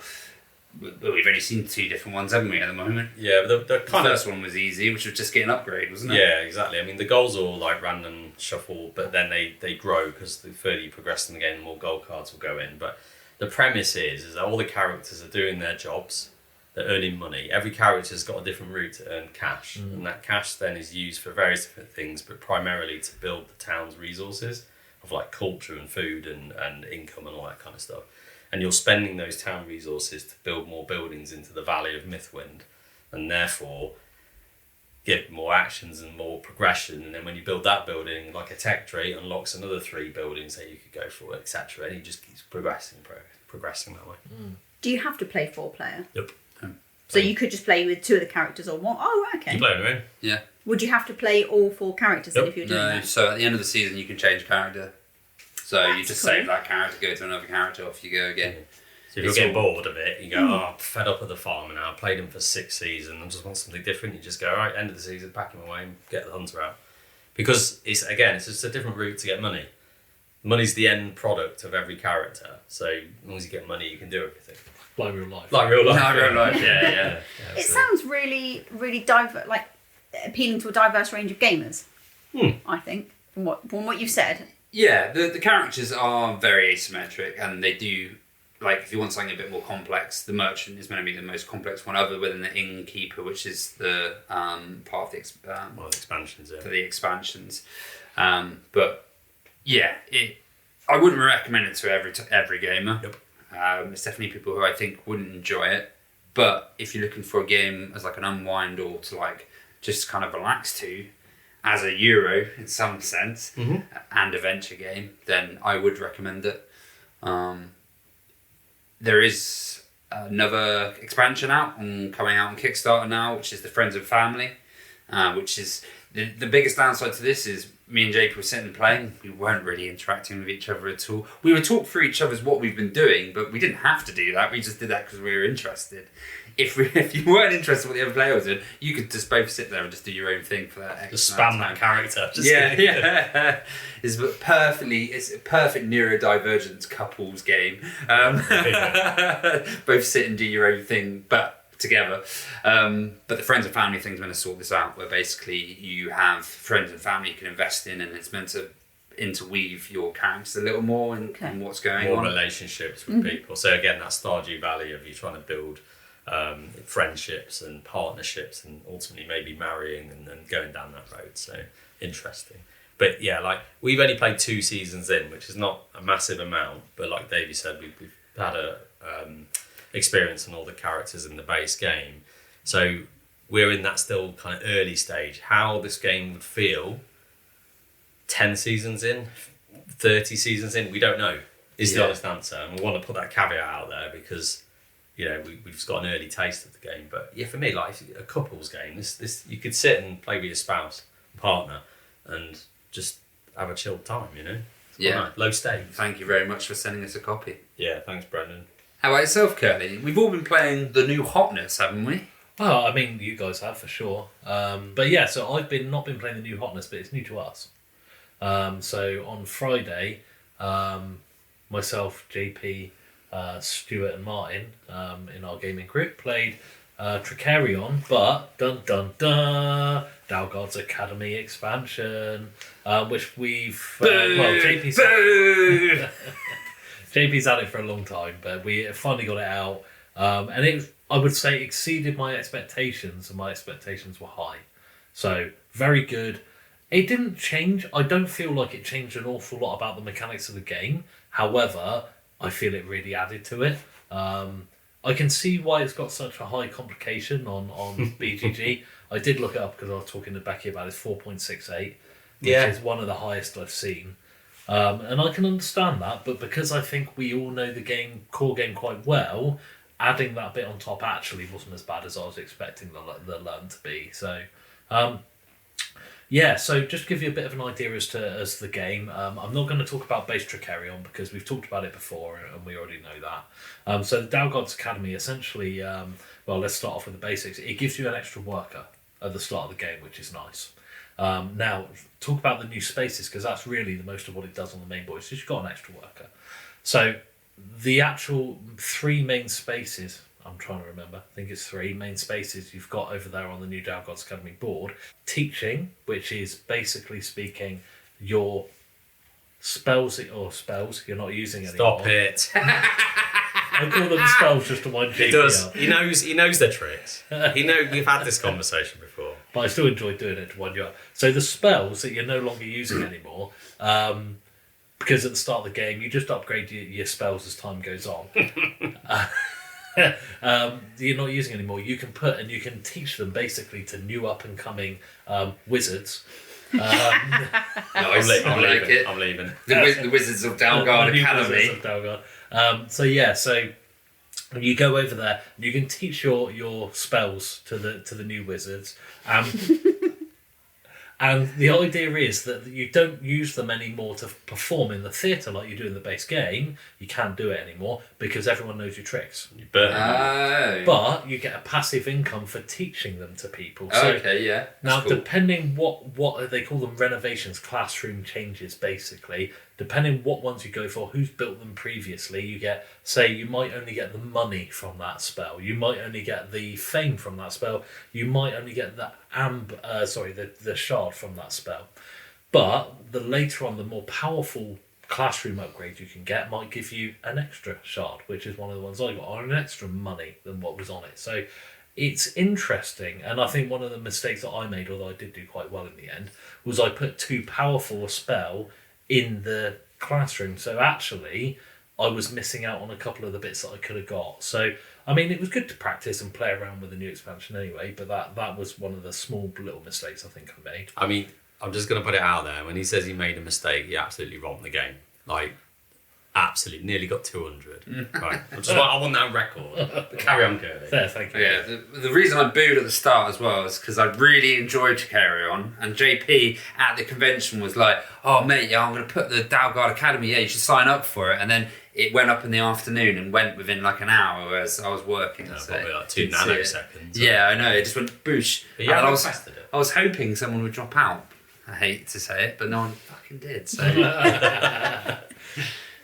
Speaker 1: we've only seen 2 different ones, haven't we, at the moment?
Speaker 2: Yeah, but the
Speaker 1: first one was easy, which was just get an upgrade, wasn't it?
Speaker 2: Yeah, exactly. I mean, the goals are all like random shuffle, but then they grow because the further you progress in the game, the more gold cards will go in. But the premise is that all the characters are doing their jobs. They're earning money. Every character's got a different route to earn cash, and that cash then is used for various different things, but primarily to build the town's resources of like culture and food and income and all that kind of stuff. And you're spending those town resources to build more buildings into the Valley of Mythwind, and therefore get more actions and more progression. And then when you build that building, like a tech tree unlocks another 3 buildings that you could go for, etc. And he just keeps progressing that way.
Speaker 3: Do you have to play 4-player?
Speaker 2: Yep.
Speaker 3: So you could just play with 2 of the characters or one? Oh, okay.
Speaker 2: You play on your own.
Speaker 1: Yeah.
Speaker 3: Would you have to play all 4 characters then if you're doing that?
Speaker 1: So at the end of the season you can change character. So
Speaker 3: That's
Speaker 1: you just
Speaker 3: cool.
Speaker 1: save that character, go to another character, off you go again.
Speaker 2: So if you're getting bored of it, you go, I'm fed up of the farmer now. I played him for 6 seasons. I just want something different. You just go, all right, end of the season, pack him away and get the hunter out. Because it's just a different route to get money. Money's the end product of every character. So as long as you get money, you can do everything.
Speaker 4: Like real life.
Speaker 2: Like real life.
Speaker 1: Like real life.
Speaker 2: Yeah.
Speaker 3: It sounds really, really appealing to a diverse range of gamers. I think from what you said.
Speaker 1: Yeah, the characters are very asymmetric, and they do, like, if you want something a bit more complex, the merchant is going to be the most complex one, other than the innkeeper, which is the part of the
Speaker 2: expansions. Yeah.
Speaker 1: For the expansions. But yeah, I wouldn't recommend it to every gamer.
Speaker 2: Yep.
Speaker 1: There's definitely people who I think wouldn't enjoy it. But if you're looking for a game as like an unwind or to like just kind of relax to, as a Euro in some sense, and adventure game, then I would recommend it. There is another expansion coming out on Kickstarter now, which is the Friends and Family, which is the biggest downside to this is me and Jake were sitting and playing. We weren't really interacting with each other at all. We would talk through each other's what we've been doing, but we didn't have to do that. We just did that because we were interested. If you weren't interested in what the other player was doing, you could just both sit there and just do your own thing for that.
Speaker 2: Just spam that character.
Speaker 1: Yeah. It's a perfect neurodivergent couples game. Both sit and do your own thing, but together. But the Friends and Family thing's going to sort this out, where basically you have friends and family you can invest in, and it's meant to interweave your characters a little more in what's going on.
Speaker 2: More relationships with people. So again, that Stardew Valley of you trying to build friendships and partnerships and ultimately maybe marrying and then going down that road. So interesting. But yeah, like we've only played 2 seasons in, which is not a massive amount, but like Davey said, we've had a experience on all the characters in the base game. So we're in that still kind of early stage. How this game would feel 10 seasons in, 30 seasons in, we don't know, is the honest answer. And we want to put that caveat out there because you know, we've just got an early taste of the game. But yeah, for me, like a couples game, this you could sit and play with your spouse, partner, and just have a chilled time, you know?
Speaker 1: Yeah.
Speaker 2: Low stakes.
Speaker 1: Thank you very much for sending us a copy.
Speaker 2: Yeah, thanks, Brendan.
Speaker 1: How about yourself, Kerley? We've all been playing the new hotness, haven't we?
Speaker 4: Oh, I mean, you guys have for sure. But yeah, so I've not been playing the new hotness, but it's new to us. So on Friday, myself, JP, Stuart and Martin in our gaming group played Trickerion, but Dalhgaards Academy expansion, which we've JP's had it for a long time, but we finally got it out, and it, I would say, exceeded my expectations, and my expectations were high. So very good. It didn't change. I don't feel like it changed an awful lot about the mechanics of the game. However, I feel it really added to it. I can see why it's got such a high complication on BGG. I did look it up because I was talking to Becky about it. 4.68, which is one of the highest I've seen. And I can understand that, but because I think we all know the core game quite well, adding that bit on top actually wasn't as bad as I was expecting the learn to be. So, yeah, so just to give you a bit of an idea as the game, I'm not going to talk about base Trickerion because we've talked about it before and we already know that. So the Dalhgaards Academy, essentially, well, let's start off with the basics. It gives you an extra worker at the start of the game, which is nice. Now, talk about the new spaces, because that's really the most of what it does on the main board. So you've got an extra worker. So the actual 3 main spaces, I'm trying to remember, I think it's 3 main spaces you've got over there on the new Dalhgaards Academy board. Teaching, which is basically speaking your spells you're not using anymore.
Speaker 2: Stop it.
Speaker 4: I call them spells just to wind JP
Speaker 2: He does.
Speaker 4: up.
Speaker 2: He knows the tricks. We've had this conversation before.
Speaker 4: But I still enjoy doing it to wind you up. So the spells that you're no longer using anymore, because at the start of the game you just upgrade your spells as time goes on. You're not using anymore. You can teach them basically to new up and coming wizards.
Speaker 1: Nice. I like it.
Speaker 2: I'm leaving.
Speaker 1: The Wizards of Dalhgaards Academy.
Speaker 4: Wizards of Dalhgaard. So you go over there and you can teach your spells to the new wizards. And the idea is that you don't use them anymore to perform in the theatre like you do in the base game. You can't do it anymore because everyone knows your tricks.
Speaker 2: You burn.
Speaker 4: But you get a passive income for teaching them to people. So
Speaker 1: Okay, yeah.
Speaker 4: now,
Speaker 1: Cool.
Speaker 4: depending what they call them, renovations, classroom changes, basically. Depending what ones you go for, who's built them previously, you get, say, you might only get the money from that spell. You might only get the fame from that spell. You might only get the the shard from that spell. But the later on, the more powerful classroom upgrade you can get might give you an extra shard, which is one of the ones I got, or an extra money than what was on it. So it's interesting, and I think one of the mistakes that I made, although I did do quite well in the end, was I put too powerful a spell in the classroom. So actually, I was missing out on a couple of the bits that I could have got. So, I mean, it was good to practice and play around with the new expansion anyway, but that was one of the small little mistakes I think I made.
Speaker 2: I mean, I'm just going to put it out there. When he says he made a mistake, he absolutely romped the game. Like, absolutely, nearly got 200. Right. I want that record. But carry on, Kerley.
Speaker 4: There, thank you.
Speaker 1: Yeah, the reason I booed at the start as well is because I really enjoyed Trickerion, and JP at the convention was like, "Oh mate, yeah, I'm going to put the Dalhgaards Academy. Yeah, you should sign up for it." And then it went up in the afternoon and went within like an hour, whereas I was working.
Speaker 2: No,
Speaker 1: so
Speaker 2: probably like 2
Speaker 1: didn't see it.
Speaker 2: nanoseconds.
Speaker 1: Yeah, I know. It just went boosh.
Speaker 2: But yeah,
Speaker 1: And
Speaker 2: I
Speaker 1: I was hoping someone would drop out. I hate to say it, but no one fucking did. So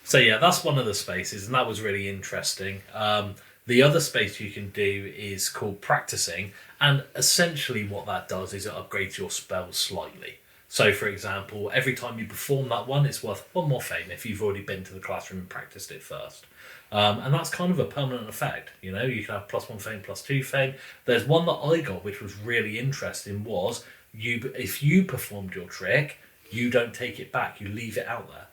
Speaker 4: So yeah, that's one of the spaces, and that was really interesting. The other space you can do is called practicing, and essentially what that does is it upgrades your spells slightly. So for example, every time you perform that one, it's worth 1 more fame if you've already been to the classroom and practiced it first. And that's kind of a permanent effect. You know, you can have +1 fame, +2 fame. There's one that I got which was really interesting, was if you performed your trick, you don't take it back, you leave it out there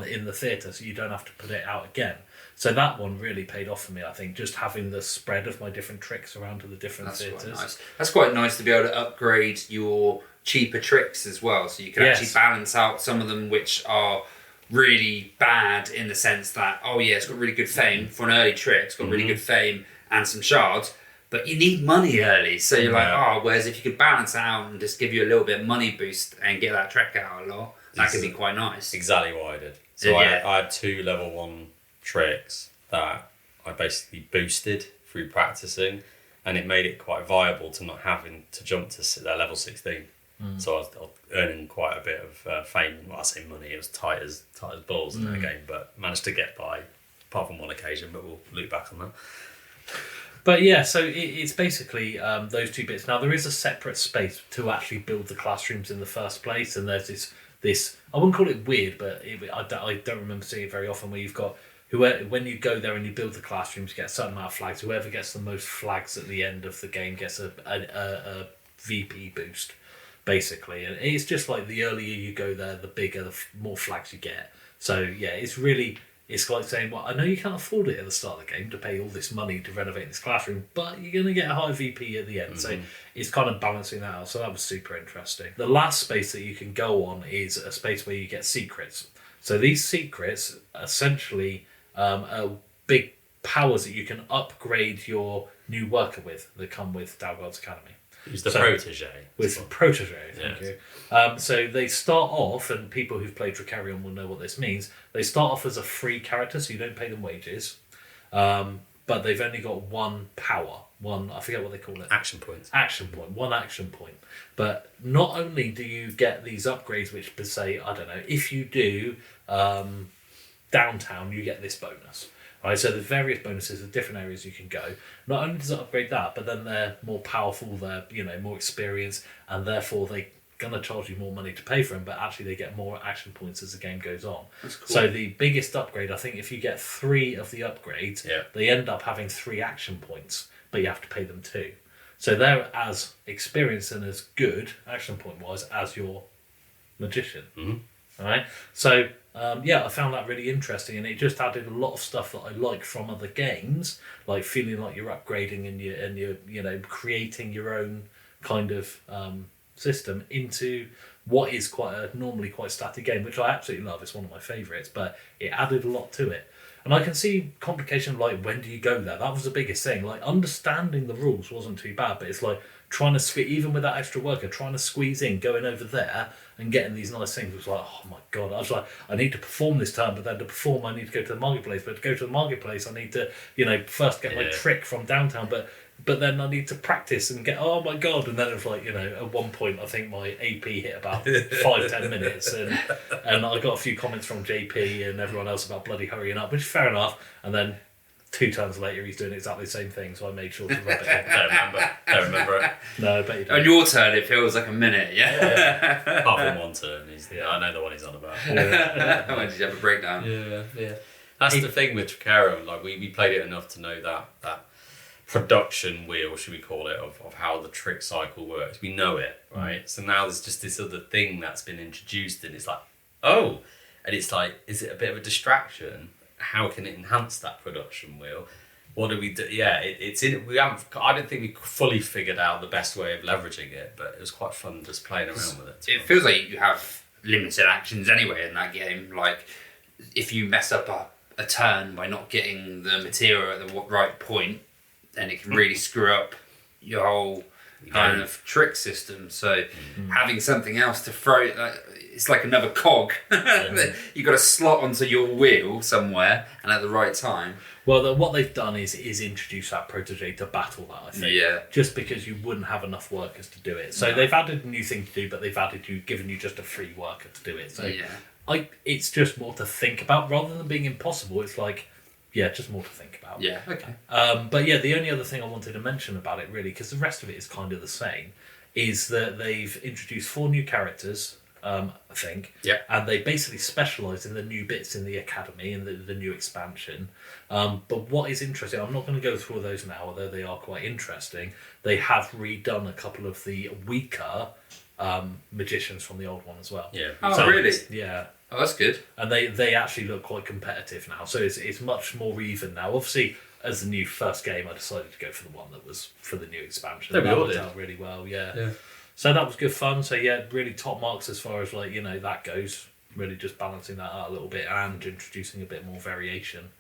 Speaker 4: in the theatre, so you don't have to put it out again. So that one really paid off for me, I think, just having the spread of my different tricks around to the different theatres.
Speaker 1: Nice. That's quite nice to be able to upgrade your cheaper tricks as well, so you can actually balance out some of them which are really bad in the sense that, oh yeah, it's got really good fame for an early trick, it's got really good fame, and some shards, but you need money early. So you're like, whereas if you could balance it out and just give you a little bit of money boost and get that trek out a lot, that could be quite nice.
Speaker 2: Exactly what I did. So I had 2 level 1 tricks that I basically boosted through practicing, and it made it quite viable to not having to jump to level 16. So I was earning quite a bit of fame. Well, I say money, it was tight as balls in that game, but managed to get by, apart from one occasion, but we'll look back on that.
Speaker 4: But yeah, so it's basically those 2 bits. Now, there is a separate space to actually build the classrooms in the first place, and there's this I wouldn't call it weird, but I don't remember seeing it very often, where you've got, when you go there and you build the classrooms, you get a certain amount of flags. Whoever gets the most flags at the end of the game gets a VP boost, basically. And it's just like the earlier you go there, the bigger, the more flags you get. So yeah, it's like saying, well, I know you can't afford it at the start of the game to pay all this money to renovate this classroom, but you're going to get a high VP at the end. So it's kind of balancing that out. So that was super interesting. The last space that you can go on is a space where you get secrets. So these secrets essentially are big powers that you can upgrade your new worker with that come with Dalhgaards Academy.
Speaker 2: Who's the protege?
Speaker 4: With protege, thank you. So they start off, and people who've played Trickerion will know what this means. They start off as a free character, so you don't pay them wages. But they've only got 1 power. I forget what they call it.
Speaker 2: Action points.
Speaker 4: 1 action point. But not only do you get these upgrades, which say, I don't know, if you do downtown, you get this bonus. Right, so there's various bonuses of different areas you can go. Not only does it upgrade that, but then they're more powerful, they're more experienced, and therefore they're gonna charge you more money to pay for them. But actually, they get more action points as the game goes on.
Speaker 1: That's cool.
Speaker 4: So the biggest upgrade, I think, if you get 3 of the upgrades, they end up having 3 action points, but you have to pay them 2. So they're as experienced and as good action point wise as your magician. All right, so. I found that really interesting, and it just added a lot of stuff that I like from other games, like feeling like you're upgrading and you're creating your own kind of system into what is normally quite static game, which I absolutely love. It's one of my favourites, but it added a lot to it. And I can see complication like, when do you go there? That was the biggest thing. Like, understanding the rules wasn't too bad, but it's like trying to even with that extra worker, trying to squeeze in, going over there and getting these nice things was like, oh my god. I was like, I need to perform this turn, but then to perform I need to go to the marketplace. But to go to the marketplace I need to, first get my trick from downtown, but then I need to practice and get, oh my god. And then it was like, at one point I think my AP hit about 5-10 minutes, and I got a few comments from JP and everyone else about bloody hurrying up, which is fair enough. And then 2 turns later he's doing exactly the same thing, so I made sure to rub it in.
Speaker 2: Don't remember it.
Speaker 4: No, I bet you don't.
Speaker 1: On your turn it feels like a minute, yeah?
Speaker 2: Apart from 1 turn, I know the one he's on about.
Speaker 1: When did you have a breakdown?
Speaker 2: Yeah. That's the thing with Trickerion. Like we played it enough to know that production wheel, should we call it, of how the trick cycle works. We know it, right? So now there's just this other thing that's been introduced, and it's like, oh, and it's like, is it a bit of a distraction? How can it enhance that production wheel? What do we do? Yeah, it's in. I don't think we fully figured out the best way of leveraging it, but it was quite fun just playing around with it.
Speaker 1: It feels like you have limited actions anyway in that game. Like, if you mess up a turn by not getting the material at the right point, then it can really screw up your whole kind of trick system. So having something else to throw, it's like another cog. You've got to slot onto your wheel somewhere and at the right time.
Speaker 4: Well, what they've done is introduce that protege to battle that, I think.
Speaker 1: Yeah.
Speaker 4: Just because you wouldn't have enough workers to do it. So they've added a new thing to do, but they've given you just a free worker to do it. So it's just more to think about rather than being impossible. It's like, just more to think about.
Speaker 1: Yeah, okay.
Speaker 4: But the only other thing I wanted to mention about it, really, because the rest of it is kind of the same, is that they've introduced 4 new characters, I think.
Speaker 1: Yeah.
Speaker 4: And they basically specialise in the new bits in the academy and the new expansion. But what is interesting, I'm not going to go through all those now, although they are quite interesting. They have redone a couple of the weaker magicians from the old one as well.
Speaker 2: Yeah.
Speaker 1: Oh, really?
Speaker 4: Yeah.
Speaker 1: Oh, that's good.
Speaker 4: And they actually look quite competitive now, so it's much more even now. Obviously, as the new first game, I decided to go for the one that was for the new expansion.
Speaker 2: That
Speaker 4: worked out really well, yeah. So that was good fun. So really top marks as far as that goes. Really just balancing that out a little bit and introducing a bit more variation.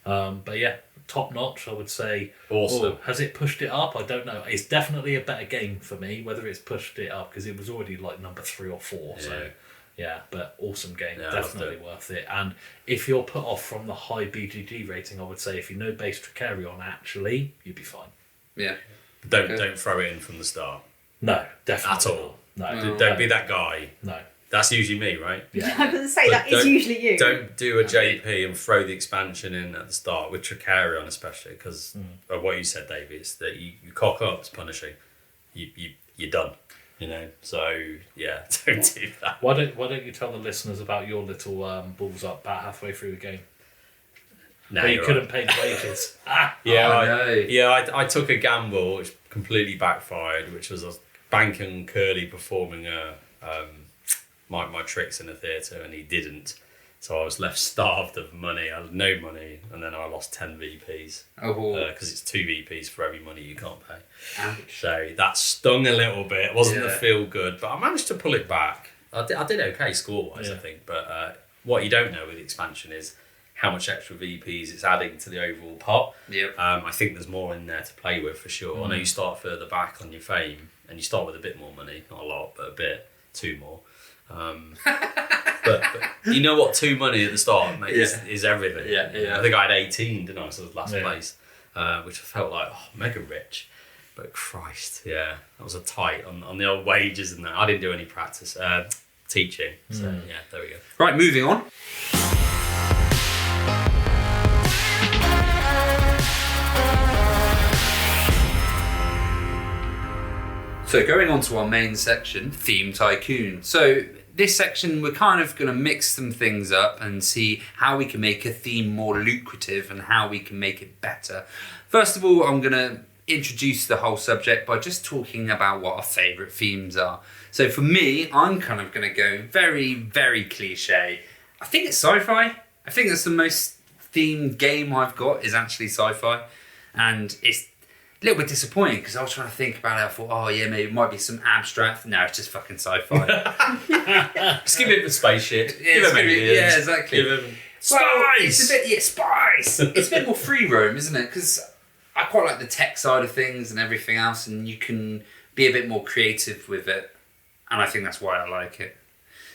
Speaker 4: But yeah, top notch, I would say.
Speaker 2: Awesome.
Speaker 4: Has it pushed it up? I don't know. It's definitely a better game for me, whether it's pushed it up, because it was already like number 3 or 4.
Speaker 2: Yeah.
Speaker 4: So yeah, but awesome game.
Speaker 2: Yeah,
Speaker 4: Definitely worth it. And if you're put off from the high BGG rating, I would say if you know base Trickerion, actually, you'd be fine.
Speaker 1: Yeah.
Speaker 2: Don't throw it in from the start.
Speaker 4: No, definitely
Speaker 2: At all.
Speaker 4: not. No.
Speaker 2: Don't be that guy.
Speaker 4: No.
Speaker 2: That's usually me, right?
Speaker 3: I was going to say,
Speaker 2: But
Speaker 3: that is
Speaker 2: don't-
Speaker 3: usually you.
Speaker 2: Don't do a JP and throw the expansion in at the start with Trickerion, especially because of what you said, Davey. It's that you cock up, it's punishing. You're done. You know. So yeah, don't do that.
Speaker 4: Why don't you tell the listeners about your little balls up about halfway through the game?
Speaker 2: No,
Speaker 4: But you
Speaker 2: you're
Speaker 4: couldn't
Speaker 2: right.
Speaker 4: pay the wages.
Speaker 2: Yeah, I took a gamble which completely backfired, which was I was banking Kerley performing my tricks in the theatre, and he didn't. So I was left starved of money. I had no money, and then I lost 10 VPs. Because it's 2 VPs for every money you can't pay.
Speaker 1: Ouch.
Speaker 2: So that stung a little bit. It wasn't a
Speaker 1: Yeah.
Speaker 2: feel good, but I managed to pull it back. I did okay score-wise, I think. But what you don't know with the expansion is how much extra VPs it's adding to the overall pot.
Speaker 1: Yep.
Speaker 2: I think there's more in there to play with for sure. I know you start further back on your fame, and you start with a bit more money. Not a lot, but a bit. 2 more. But you know what? 2 money at the start, mate, is everything.
Speaker 1: Yeah.
Speaker 2: I think I had 18, didn't I? So I was last
Speaker 4: Yeah.
Speaker 2: place, which I felt like mega rich. But Christ, that was a tight on the old wages and that. I didn't do any practice teaching. So yeah, there we go.
Speaker 1: Right, moving on. So going on to our main section, Theme Tycoon. So this section, we're kind of going to mix some things up and see how we can make a theme more lucrative and how we can make it better. First of all, I'm going to introduce the whole subject by just talking about what our favourite themes are. So for me, I'm kind of going to go very, very cliche. I think it's sci-fi. I think that's the most themed game I've got is actually sci-fi. And it's a little bit disappointing because I was trying to think about it. I thought, maybe it might be some abstract. No, it's just fucking sci-fi.
Speaker 2: Just give it the spaceship.
Speaker 1: Yeah, exactly.
Speaker 2: Give him
Speaker 1: Well,
Speaker 2: spice.
Speaker 1: it's a bit, spice. It's a bit more free roam, isn't it? Because I quite like the tech side of things and everything else, and you can be a bit more creative with it. And I think that's why I like it.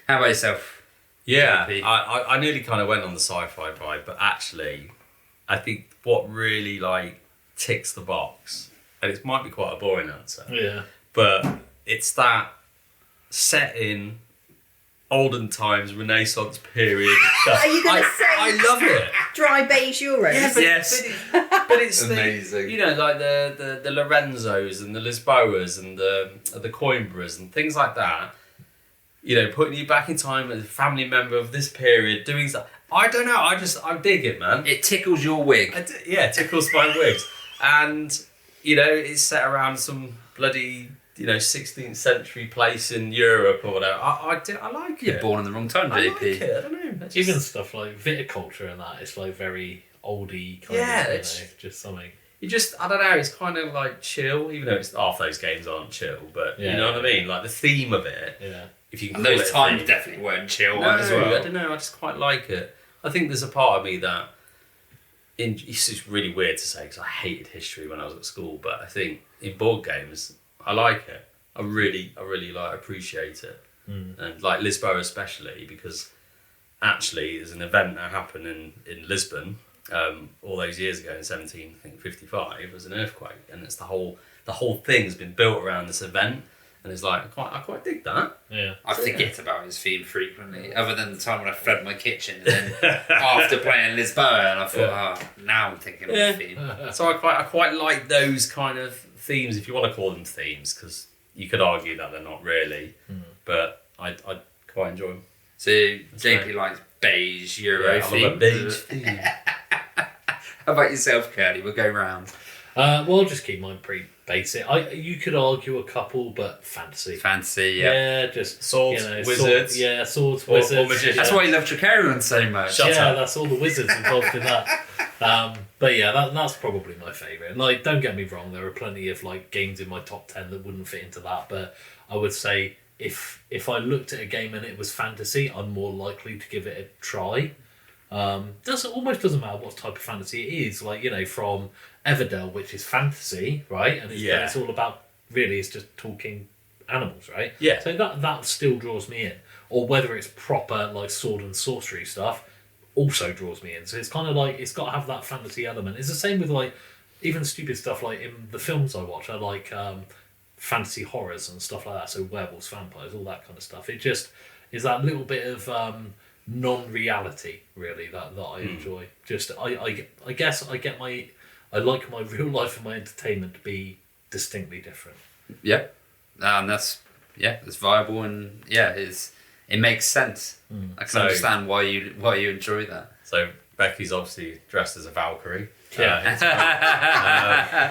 Speaker 1: How about yourself?
Speaker 2: Yeah,
Speaker 1: JP?
Speaker 2: I nearly kind of went on the sci-fi vibe, but actually, I think what really ticks the box, and it might be quite a boring answer,
Speaker 4: Yeah.
Speaker 2: but it's that set in olden times, Renaissance period.
Speaker 3: Are you going to say
Speaker 2: I love it.
Speaker 3: dry beige Euros?
Speaker 2: Yeah, but,
Speaker 1: Yes.
Speaker 2: but it's
Speaker 1: Amazing.
Speaker 2: the Lorenzos and the Lisboas and the Coimbras and things like that. Putting you back in time as a family member of this period, doing stuff. I don't know. I dig it, man.
Speaker 1: It tickles your wig.
Speaker 2: It tickles my wigs, and it's set around some bloody 16th century place in Europe or whatever. I like it.
Speaker 1: You're born in the wrong time,
Speaker 2: I
Speaker 1: JP.
Speaker 2: like it. I don't know. That's
Speaker 4: Even
Speaker 2: just-
Speaker 4: stuff like viticulture and that, it's very oldie kind
Speaker 2: Yeah,
Speaker 4: of,
Speaker 2: it's-
Speaker 4: just something.
Speaker 2: I don't know, it's kind of chill, even though half those games aren't chill, but you know what I mean? The theme of it,
Speaker 4: Yeah.
Speaker 2: if you can
Speaker 1: And
Speaker 2: call
Speaker 1: those
Speaker 2: it a
Speaker 1: times
Speaker 2: theme.
Speaker 1: definitely weren't chill
Speaker 2: No,
Speaker 1: as well.
Speaker 2: I don't know, I just quite like it. I think there's a part of me that, it's just really weird to say because I hated history when I was at school, but I think in board games, I like it. I really appreciate it. And Lisboa especially, because actually there's an event that happened in Lisbon all those years ago in 1755. There was an earthquake, and it's the whole thing's been built around this event, and it's I quite dig that.
Speaker 4: Yeah.
Speaker 1: I forget about his theme frequently, other than the time when I flooded my kitchen, and then after playing Lisboa, and I thought, now I'm thinking of the theme.
Speaker 2: So I quite like those kind of themes, if you want to call them themes, because you could argue that they're not really, but I quite enjoy them.
Speaker 1: So JP likes beige Euro
Speaker 2: I love a
Speaker 1: theme.
Speaker 2: beige theme.
Speaker 1: How about yourself, Kerley? We'll go round.
Speaker 4: Well, I'll just keep mine pretty basic. You could argue a couple, but fantasy.
Speaker 1: Fancy, yeah.
Speaker 4: Yeah, just
Speaker 2: Swords, wizards.
Speaker 4: Swords,
Speaker 2: Or
Speaker 4: wizards.
Speaker 2: magicians.
Speaker 1: That's why you love Trickerion so much.
Speaker 2: Shut
Speaker 4: yeah,
Speaker 2: up.
Speaker 4: that's all the wizards involved in that. But yeah, that's probably my favourite. Don't get me wrong, there are plenty of games in my top 10 that wouldn't fit into that. But I would say if I looked at a game and it was fantasy, I'm more likely to give it a try. Doesn't matter what type of fantasy it is. Like, from Everdell, which is fantasy, right? And it's all about, really, it's just talking animals, right?
Speaker 2: Yeah.
Speaker 4: So that still draws me in. Or whether it's proper, like, sword and sorcery stuff, also draws me in. So it's kind of like, it's got to have that fantasy element. It's the same with, like, even stupid stuff, like in the films I watch, I like fantasy horrors and stuff like that. So werewolves, vampires, all that kind of stuff. It just is that little bit of non-reality, really, that I enjoy. Just I guess I like my real life and my entertainment to be distinctly different.
Speaker 1: Yeah, that's viable, and it makes sense. I can understand why you enjoy that.
Speaker 2: So Becky's obviously dressed as a Valkyrie.
Speaker 4: Yeah.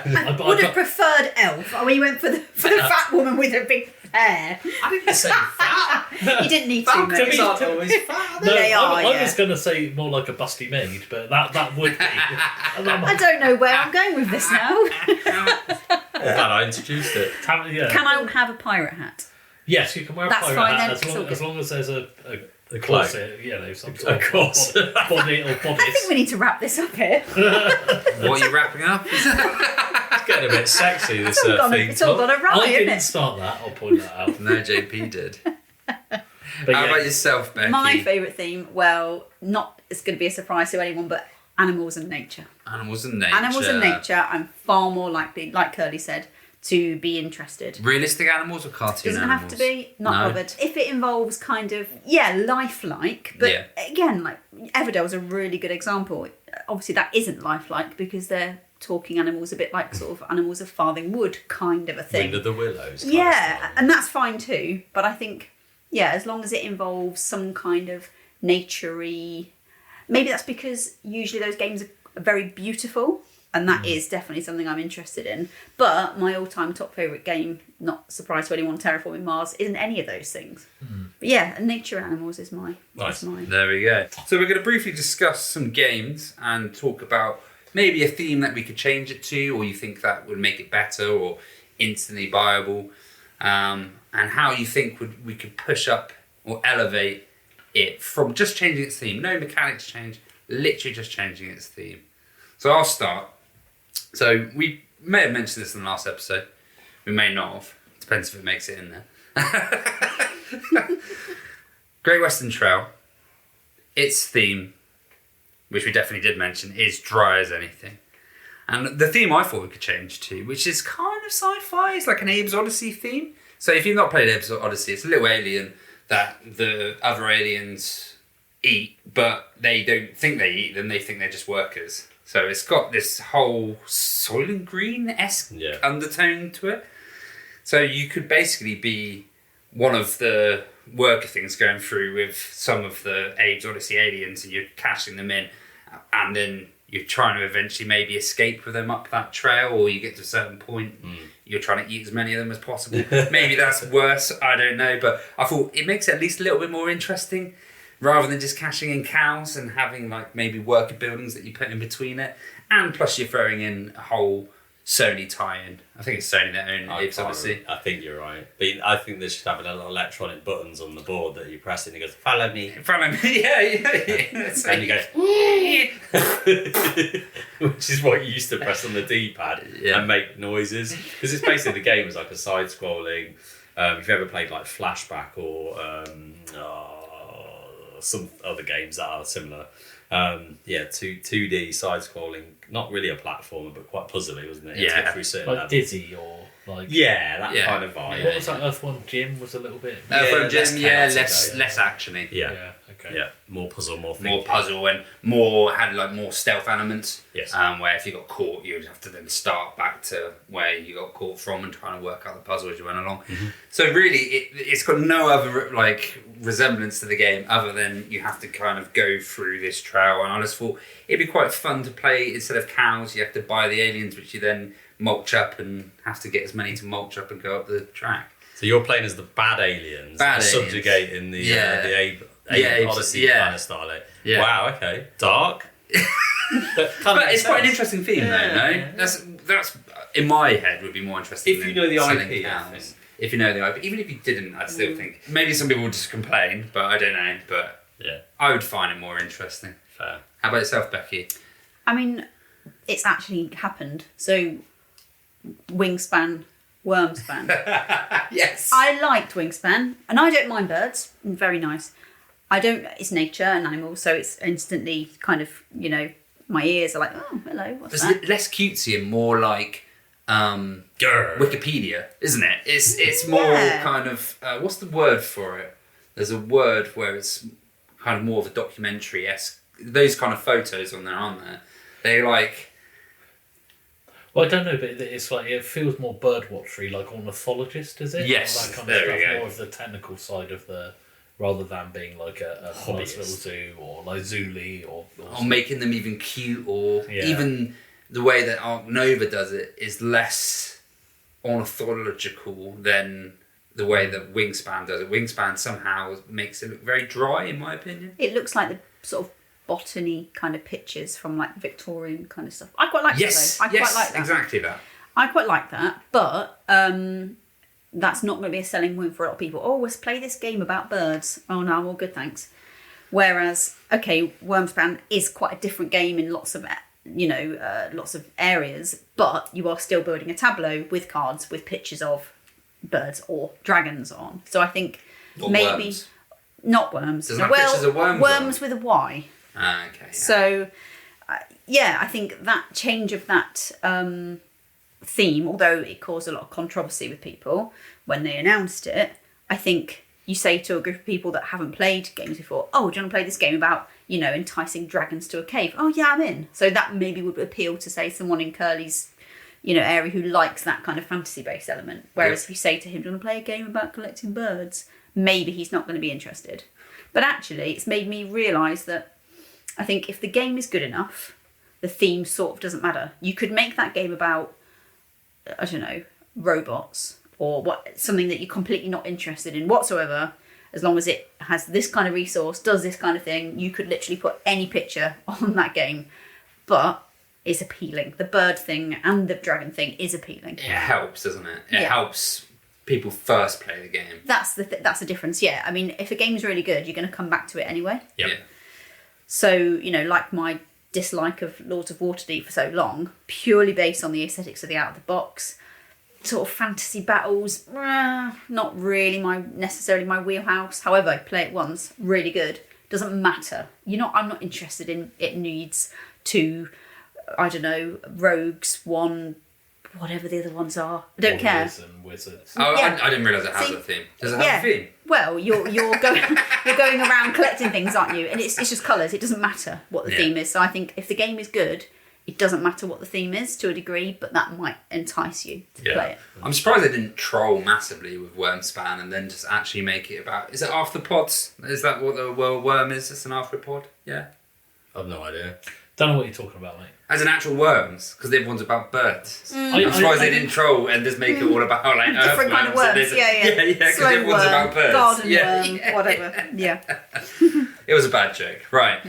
Speaker 3: I would have preferred elf. We went for the fat woman with her big hair.
Speaker 2: I didn't say fat.
Speaker 3: You didn't need to.
Speaker 2: Valkyries aren't always fat.
Speaker 4: No,
Speaker 3: They are,
Speaker 4: I was going to say more like a busty maid, but that would be.
Speaker 3: I don't know where I'm going with this now.
Speaker 2: I'm glad I introduced it.
Speaker 3: Can I have a pirate hat?
Speaker 4: Yes, you can wear a
Speaker 3: That's
Speaker 4: pirate
Speaker 3: fine
Speaker 4: hat
Speaker 3: then,
Speaker 4: as long as there's a
Speaker 2: cloak.
Speaker 4: corset, some sort
Speaker 2: Of course.
Speaker 4: body or
Speaker 3: I think
Speaker 4: bodice.
Speaker 3: we need to wrap this up here.
Speaker 1: What are you wrapping up?
Speaker 2: It's getting a bit sexy, this
Speaker 3: It's all gone
Speaker 2: theme
Speaker 3: a ride,
Speaker 4: I
Speaker 3: isn't
Speaker 4: didn't
Speaker 3: it?
Speaker 4: start that, I'll point that out.
Speaker 1: No, JP did.
Speaker 4: But
Speaker 1: How about yourself, Becky?
Speaker 3: My favourite theme, well, it's going to be a surprise to anyone, but animals and nature.
Speaker 1: Animals and nature.
Speaker 3: Animals and nature, I'm far more likely, like Kerley said, to be interested.
Speaker 1: Realistic animals or cartoon
Speaker 3: Doesn't
Speaker 1: animals?
Speaker 3: have to be, not bothered. If it involves kind of, lifelike, but again, like Everdell's a really good example. Obviously that isn't lifelike because they're talking animals a bit like sort of animals of farthing wood kind of a thing.
Speaker 2: Wind of the Willows.
Speaker 3: Yeah, and that's fine too, but I think, as long as it involves some kind of naturey, maybe that's because usually those games are very beautiful. And that is definitely something I'm interested in. But my all-time top favourite game, not surprise to anyone, Terraforming Mars, isn't any of those things. But and nature animals is mine.
Speaker 2: Nice.
Speaker 1: There we go. So we're going to briefly discuss some games and talk about maybe a theme that we could change it to, or you think that would make it better or instantly buyable, and how you think we could push up or elevate it from just changing its theme. No mechanics change, literally just changing its theme. So I'll start. So we may have mentioned this in the last episode. We may not have. Depends if it makes it in there. Great Western Trail, its theme, which we definitely did mention, is dry as anything. And the theme I thought we could change to, which is kind of sci-fi, it's like an Abe's Odyssey theme. So if you've not played Abe's Odyssey, it's a little alien that the other aliens eat, but they don't think they eat them, they think they're just workers. So it's got this whole Soylent Green-esque undertone to it. So you could basically be one of the worker things going through with some of the Abe's Odyssey aliens, and you're cashing them in, and then you're trying to eventually maybe escape with them up that trail, or you get to a certain point, you're trying to eat as many of them as possible. Maybe that's worse, I don't know, but I thought it makes it at least a little bit more interesting. Rather than just cashing in cows and having like maybe worker buildings that you put in between it. And plus you're throwing in a whole Sony tie-in. I think it's Sony that own Abe's Odyssey.
Speaker 2: I think you're right. But I think they should have little electronic buttons on the board that you press and it goes, follow me.
Speaker 1: Follow me, yeah.
Speaker 2: And you go, which is what you used to press on the D-pad and make noises. Because it's basically the game is like a side-scrolling. If you ever played like Flashback or some other games that are similar. 2D side-scrolling, not really a platformer, but quite puzzly, wasn't it?
Speaker 1: Yeah.
Speaker 2: Through certain
Speaker 4: Like
Speaker 2: levels.
Speaker 4: Dizzy or like...
Speaker 2: That kind of vibe.
Speaker 4: What was that Earthworm Jim was a little bit...
Speaker 1: less actiony.
Speaker 2: Yeah.
Speaker 4: Okay.
Speaker 2: Yeah, more puzzle, more thinking.
Speaker 1: More puzzle and had like more stealth elements.
Speaker 2: Yes.
Speaker 1: Where if you got caught, you'd have to then start back to where you got caught from and trying to work out the puzzle as you went along. Mm-hmm. So really, it's got no other like resemblance to the game other than you have to kind of go through this trail. And I just thought it'd be quite fun to play. Instead of cows, you have to buy the aliens, which you then mulch up and have to get as many to mulch up and go up the track.
Speaker 2: So you're playing as the bad aliens, subjugating the Abe Odyssey kind of style. Yeah. Wow, okay. Dark. But
Speaker 1: it's quite an interesting theme, though. No, that's in my head would be more interesting.
Speaker 2: If you know the IP,
Speaker 1: cows. If you know the IP, even if you didn't, I'd still think maybe some people would just complain, but I don't know. But I would find it more interesting.
Speaker 2: Fair.
Speaker 1: How about yourself, Becky?
Speaker 3: I mean, it's actually happened. So, Wingspan, Wormspan.
Speaker 1: Yes.
Speaker 3: I liked Wingspan, and I don't mind birds. Very nice. I don't. It's nature and animals, so it's instantly kind of, you know, my ears are like, oh, hello, what's that?
Speaker 1: It's less cutesy and more like Wikipedia, isn't it? It's more kind of what's the word for it? There's a word where it's kind of more of a documentary-esque. Those kind of photos on there, aren't there? They like.
Speaker 4: Well, I don't know, but it's like it feels more birdwatchery, like ornithologist, is it?
Speaker 1: Yes,
Speaker 4: Or that kind
Speaker 1: there
Speaker 4: of
Speaker 1: we
Speaker 4: stuff,
Speaker 1: go.
Speaker 4: more of the technical side of the, rather than being like a nice little zoo or like Zuli or
Speaker 1: making them even cute, or
Speaker 4: Yeah.
Speaker 1: even the way that Arc Nova does it is less ornithological than the way that Wingspan does it. Wingspan somehow makes it look very dry, in my opinion.
Speaker 3: It looks like the sort of botany kind of pictures from like Victorian kind of stuff. I quite like
Speaker 1: Yes,
Speaker 3: that though. I quite like that.
Speaker 1: exactly that.
Speaker 3: I quite like that, but that's not going to be a selling point for a lot of people. Oh, let's play this game about birds. Oh no, I'm all good, thanks. Whereas, okay, Wormspan is quite a different game in lots of, lots of areas, but you are still building a tableau with cards with pictures of birds or dragons on. So I think
Speaker 1: Or
Speaker 3: maybe
Speaker 1: worms.
Speaker 3: not worms.
Speaker 1: Doesn't have pictures of worms
Speaker 3: worms
Speaker 1: on.
Speaker 3: with a Y.
Speaker 1: Ah, okay. Yeah.
Speaker 3: So, I think that change of that theme, although it caused a lot of controversy with people when they announced it, I think you say to a group of people that haven't played games before, oh, do you want to play this game about, enticing dragons to a cave? Oh, yeah, I'm in. So that maybe would appeal to, say, someone in Kerley's, area who likes that kind of fantasy-based element. Whereas if you say to him, do you want to play a game about collecting birds? Maybe he's not going to be interested. But actually, it's made me realise that I think if the game is good enough, the theme sort of doesn't matter. You could make that game about, I don't know, robots or something that you're completely not interested in whatsoever. As long as it has this kind of resource, does this kind of thing, you could literally put any picture on that game. But it's appealing. The bird thing and the dragon thing is appealing.
Speaker 1: It helps, doesn't it? It
Speaker 3: Yeah.
Speaker 1: helps people first play the game.
Speaker 3: That's the difference. Yeah, I mean, if a game's really good, you're going to come back to it anyway.
Speaker 2: Yep.
Speaker 1: Yeah.
Speaker 3: So, like my dislike of Lords of Waterdeep for so long, purely based on the aesthetics of the out of the box, sort of fantasy battles, not really necessarily my wheelhouse. However, I play it once, really good. Doesn't matter. I'm not interested in it needs to, I don't know, rogues, one, whatever the other ones are. I don't care.
Speaker 4: And wizards.
Speaker 1: Oh,
Speaker 3: Yeah.
Speaker 1: I didn't realise it has
Speaker 3: See,
Speaker 1: a theme. Does it have a theme?
Speaker 3: Well, you're going around collecting things, aren't you? And it's just colours. It doesn't matter what the theme is. So I think if the game is good, it doesn't matter what the theme is to a degree, but that might entice you to play it.
Speaker 1: I'm surprised they didn't troll massively with Wormspan and then just actually make it about... Is it arthropods? Is that what the worm is? It's an arthropod? Yeah.
Speaker 2: I've no idea.
Speaker 4: Don't know what you're talking about, mate.
Speaker 1: As in actual worms, because the other one's about birds.
Speaker 4: I-
Speaker 1: I'm surprised
Speaker 4: I-
Speaker 1: they didn't troll and just make it all about like
Speaker 3: Different kind of
Speaker 1: earthworms.
Speaker 3: worms. Yeah,
Speaker 1: Yeah, because
Speaker 3: Slow
Speaker 1: everyone's
Speaker 3: worm,
Speaker 1: about birds.
Speaker 3: garden
Speaker 1: yeah,
Speaker 3: worm,
Speaker 1: yeah.
Speaker 3: whatever. Yeah.
Speaker 1: It was a bad joke. Right.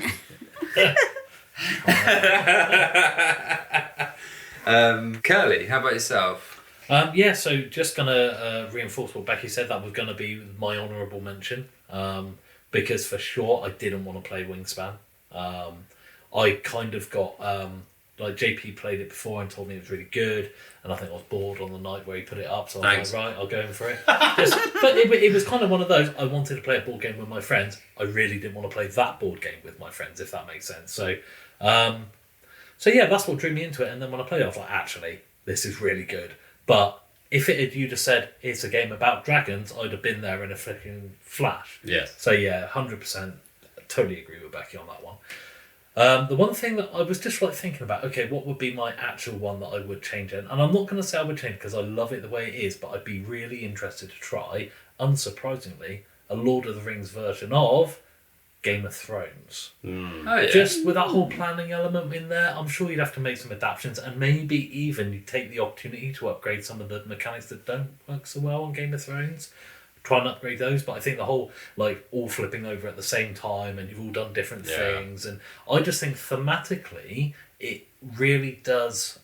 Speaker 1: Kerley, how about yourself?
Speaker 4: So just going to reinforce what Becky said. That was going to be my honourable mention. Because for sure I didn't want to play Wingspan. I kind of got... like JP played it before and told me it was really good, and I think I was bored on the night where he put it up, so I was like, right, I'll go in for it. But it was kind of one of those, I wanted to play a board game with my friends. I really didn't want to play that board game with my friends, if that makes sense. So yeah, that's what drew me into it, and then when I played it, I was like, actually, this is really good. But if you'd have said, it's a game about dragons, I'd have been there in a freaking flash.
Speaker 2: Yes.
Speaker 4: So yeah, 100%, totally agree with Becky on that one. The one thing that I was just thinking about, okay, what would be my actual one that I would change in? And I'm not going to say I would change because I love it the way it is, but I'd be really interested to try, unsurprisingly, a Lord of the Rings version of Game of Thrones.
Speaker 1: Oh, yeah.
Speaker 4: Just with that whole planning element in there, I'm sure you'd have to make some adaptations, and maybe even you take the opportunity to upgrade some of the mechanics that don't work so well on Game of Thrones. Try and upgrade those, but I think the whole all flipping over at the same time and you've all done different things, and I just think thematically it really does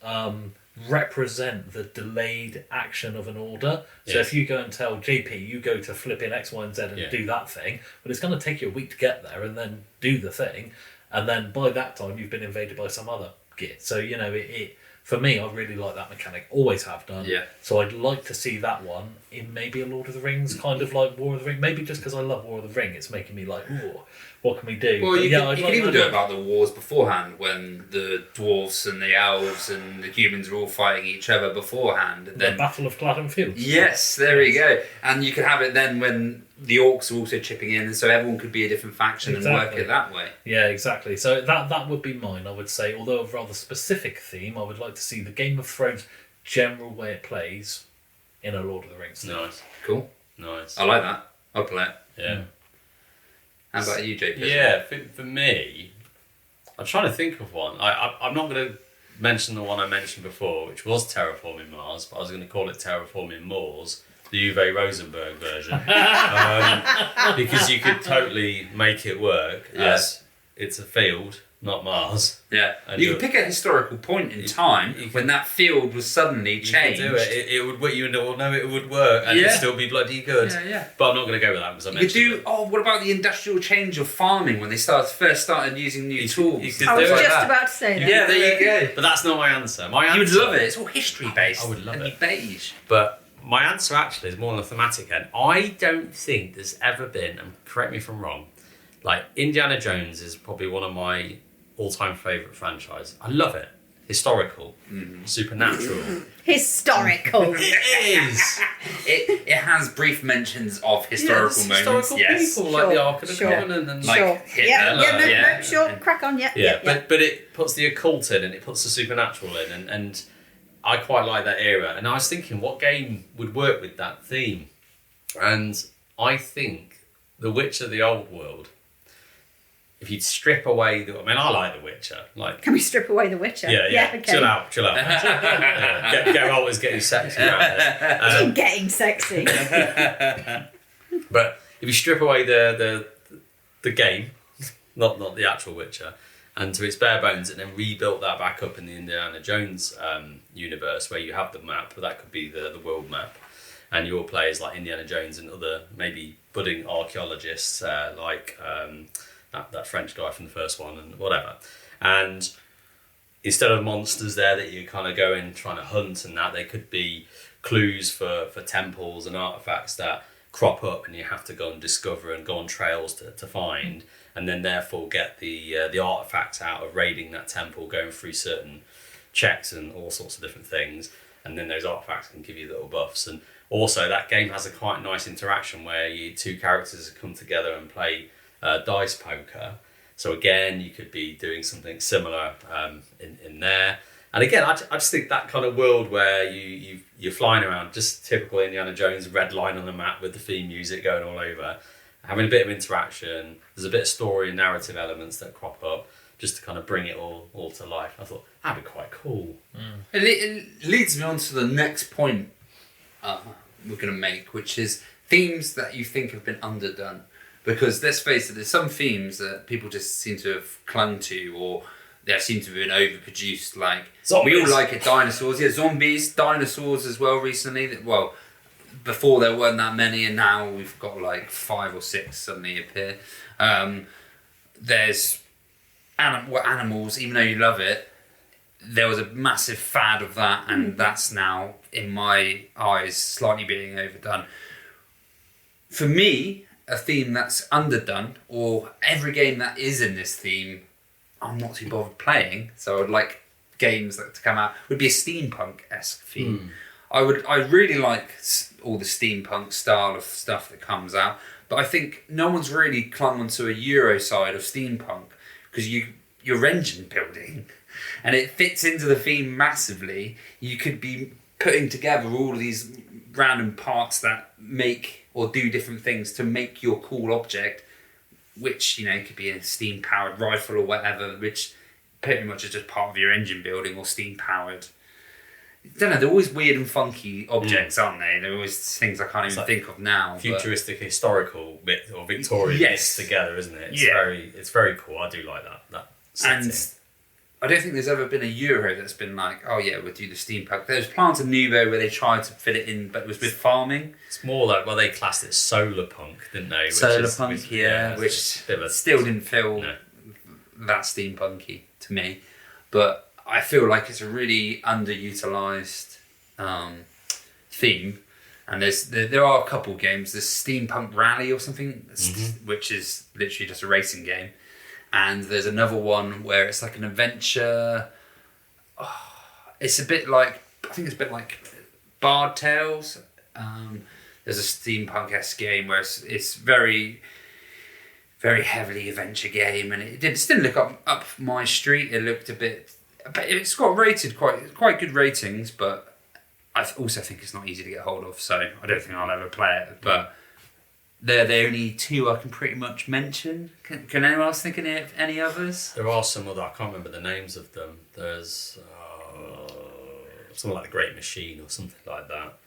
Speaker 4: represent the delayed action of an order. So if you go and tell JP you go to flip in X, Y and Z and do that thing, but it's going to take you a week to get there and then do the thing, and then by that time you've been invaded by some other git. So it for me, I really like that mechanic. Always have done.
Speaker 1: Yeah.
Speaker 4: So I'd like to see that one in maybe a Lord of the Rings, kind of like War of the Ring. Maybe just because I love War of the Ring, it's making me like, ooh, what can we do?
Speaker 1: Well,
Speaker 4: But
Speaker 1: you
Speaker 4: yeah,
Speaker 1: can even do it about the wars beforehand, when the dwarves and the elves and the humans are all fighting each other beforehand. And
Speaker 4: the
Speaker 1: then
Speaker 4: Battle of Gladden Fields.
Speaker 1: yes, there we go. And you can have it then when the orcs are also chipping in, and so everyone could be a different faction and work it that way.
Speaker 4: Yeah, exactly. So that would be mine, I would say. Although a rather specific theme, I would like to see the Game of Thrones general way it plays in a Lord of the Rings theme.
Speaker 2: Nice.
Speaker 1: Cool.
Speaker 2: Nice.
Speaker 1: I like that. I'll play it.
Speaker 2: Yeah.
Speaker 1: How about you, JP?
Speaker 2: Yeah, for me, I'm trying to think of one. I'm not going to mention the one I mentioned before, which was Terraforming Mars, but I was going to call it Terraforming Moors, the Uwe Rosenberg version, because you could totally make it work.
Speaker 1: Yes.
Speaker 2: It's a field, not Mars.
Speaker 1: Yeah.
Speaker 2: And
Speaker 1: You could pick a historical point in time when that field was suddenly changed.
Speaker 2: You could do it. It would. You all know it would work, and it'd still be bloody good.
Speaker 1: Yeah.
Speaker 2: But I'm not going to go with that because I
Speaker 1: You
Speaker 2: mentioned
Speaker 1: could do. What about the industrial change of farming when they first started using new tools?
Speaker 2: you could
Speaker 3: I was
Speaker 2: do it
Speaker 3: just
Speaker 2: like that.
Speaker 3: about to say that.
Speaker 1: Yeah, there you go.
Speaker 2: But that's not my answer. My answer.
Speaker 1: You would love it. It's all history based.
Speaker 2: I would love
Speaker 1: and
Speaker 2: it.
Speaker 1: beige.
Speaker 2: But my answer actually is more on the thematic end. I don't think there's ever been, and correct me if I'm wrong, like Indiana Jones is probably one of my all-time favourite franchises. I love it. Historical, supernatural.
Speaker 3: Historical.
Speaker 2: It is.
Speaker 1: It has brief mentions of historical moments.
Speaker 2: Historical
Speaker 1: yes.
Speaker 2: people like the Ark of the
Speaker 3: Sure.
Speaker 2: Covenant and
Speaker 1: Like
Speaker 3: Sure.
Speaker 1: Hitler,
Speaker 3: No, sure. Crack on, yeah.
Speaker 2: But it puts the occult in and it puts the supernatural in, and I quite like that era. And I was thinking, what game would work with that theme? And I think The Witcher: The Old World. If you'd strip away I like The Witcher. Like,
Speaker 3: Can we strip away The Witcher?
Speaker 2: yeah.
Speaker 3: Okay.
Speaker 2: Chill out. Yeah. Geralt is getting sexy around there.
Speaker 3: Getting sexy.
Speaker 2: But if you strip away the game, not the actual Witcher, and to its bare bones, and then rebuilt that back up in the Indiana Jones universe, where you have the map, that could be the world map, and your players like Indiana Jones and other maybe budding archaeologists like that French guy from the first one and whatever. And instead of monsters there that you kind of go in trying to hunt and that, they could be clues for temples and artifacts that crop up and you have to go and discover and go on trails to find, and then therefore get the artifacts out of raiding that temple, going through certain checks and all sorts of different things, and then those artifacts can give you little buffs. And also that game has a quite nice interaction where you two characters come together and play dice poker. So again, you could be doing something similar in there. And again, I just think that kind of world where you're flying around, just typical Indiana Jones, red line on the map with the theme music going all over, having a bit of interaction. There's a bit of story and narrative elements that crop up just to kind of bring it all to life. I thought, that'd be quite cool.
Speaker 1: It leads me on to the next point we're going to make, which is themes that you think have been underdone. Because let's face it, there's some themes that people just seem to have clung to, or they seem to have been overproduced. Like
Speaker 2: Zombies.
Speaker 1: We all like it, dinosaurs. Yeah, zombies, dinosaurs as well. Recently, well, before there weren't that many, and now we've got like 5 or 6 suddenly appear. There's animals. Even though you love it, there was a massive fad of that, and that's now, in my eyes, slightly being overdone. For me, a theme that's underdone, or every game that is in this theme, I'm not too bothered playing. So I would like games that to come out would be a steampunk-esque theme. I really like all the steampunk style of stuff that comes out, but I think no one's really clung onto a Euro side of steampunk because you're engine building, and it fits into the theme massively. You could be putting together all of these random parts that make or do different things to make your cool object, which, could be a steam-powered rifle or whatever, which pretty much is just part of your engine building, or steam-powered. I don't know, they're always weird and funky objects, aren't they? They're always things I can't even think of now.
Speaker 2: Futuristic, historical bit, or Victorian bits together, isn't it? It's very cool. I do like that setting.
Speaker 1: And I don't think there's ever been a Euro that's been like, oh yeah, we'll do the steampunk. There's Plants of Nouveau where they tried to fit it in, but it was with farming.
Speaker 2: It's more like, they classed it solar punk, didn't they?
Speaker 1: Which still didn't feel that steampunky to me, but I feel like it's a really underutilized theme. And there are a couple games. There's Steampunk Rally or something, which is literally just a racing game. And there's another one where it's like an adventure. It's a bit like, I think it's a bit like Bard Tales. There's a steampunk-esque game where it's very, very heavily adventure game, and it didn't look up my street. It looked a bit, but it's got rated quite good ratings, but I also think it's not easy to get hold of, so I don't think I'll ever play it. But they're the only two I can pretty much mention. Can anyone else think of any others?
Speaker 2: There are some other, I can't remember the names of them. There's something like The Great Machine or something like that.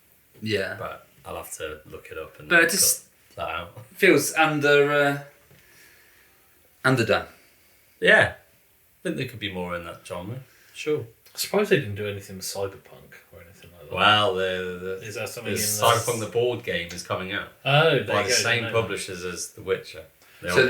Speaker 1: Yeah.
Speaker 2: But I'll have to look it up and
Speaker 1: but it just
Speaker 2: cut that out.
Speaker 1: Feels underdone.
Speaker 2: Yeah. I think there could be more in that genre. Sure.
Speaker 4: I suppose they didn't do anything with Cyberpunk or anything like that.
Speaker 2: Well,
Speaker 4: is that something in
Speaker 2: Cyberpunk the board game is coming out.
Speaker 4: Oh,
Speaker 2: by the same publishers as The Witcher.
Speaker 1: So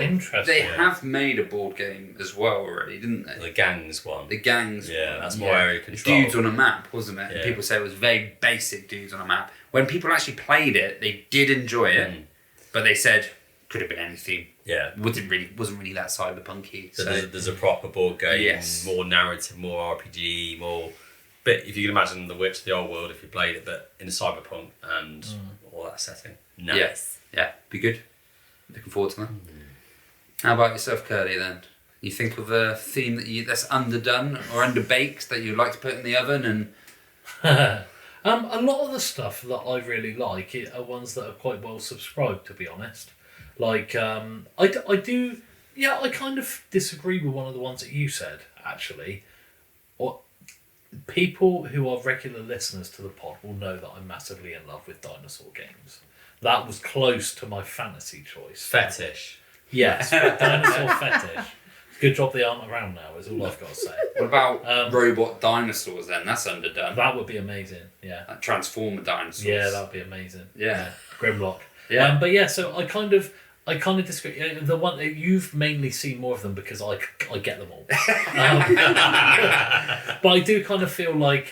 Speaker 1: they have made a board game as well already, didn't they?
Speaker 2: The Gangs one.
Speaker 1: The Gangs one.
Speaker 2: Yeah, that's more area control.
Speaker 1: Dudes on a map, wasn't it?
Speaker 2: Yeah.
Speaker 1: And people say it was very basic dudes on a map. When people actually played it, they did enjoy it, but they said could have been anything.
Speaker 2: Yeah,
Speaker 1: wasn't really that cyberpunky.
Speaker 2: So there's a proper board game, more narrative, more RPG, more. But if you can imagine The Witch, the old world, if you played it, but in a cyberpunk and all that setting. Nice.
Speaker 1: Yes, yeah, be good. Looking forward to that. How about yourself, Kerley? Then you think of a theme that's underdone or underbaked that you'd like to put in the oven, and
Speaker 4: a lot of the stuff that I really like are ones that are quite well subscribed. To be honest, like I do. Yeah, I kind of disagree with one of the ones that you said actually. Or people who are regular listeners to the pod will know that I'm massively in love with dinosaur games. That was close to my fantasy choice.
Speaker 2: Fetish.
Speaker 4: Yes, dinosaur fetish. Good job they aren't around now, is all I've got to say.
Speaker 1: What about robot dinosaurs then? That's underdone.
Speaker 4: That would be amazing, yeah.
Speaker 1: Like Transformer dinosaurs.
Speaker 4: Yeah, that would be amazing.
Speaker 1: Yeah.
Speaker 4: Grimlock.
Speaker 1: Yeah.
Speaker 4: But yeah, so I kind of disagree. The one you've mainly seen more of them because I get them all. But I do kind of feel like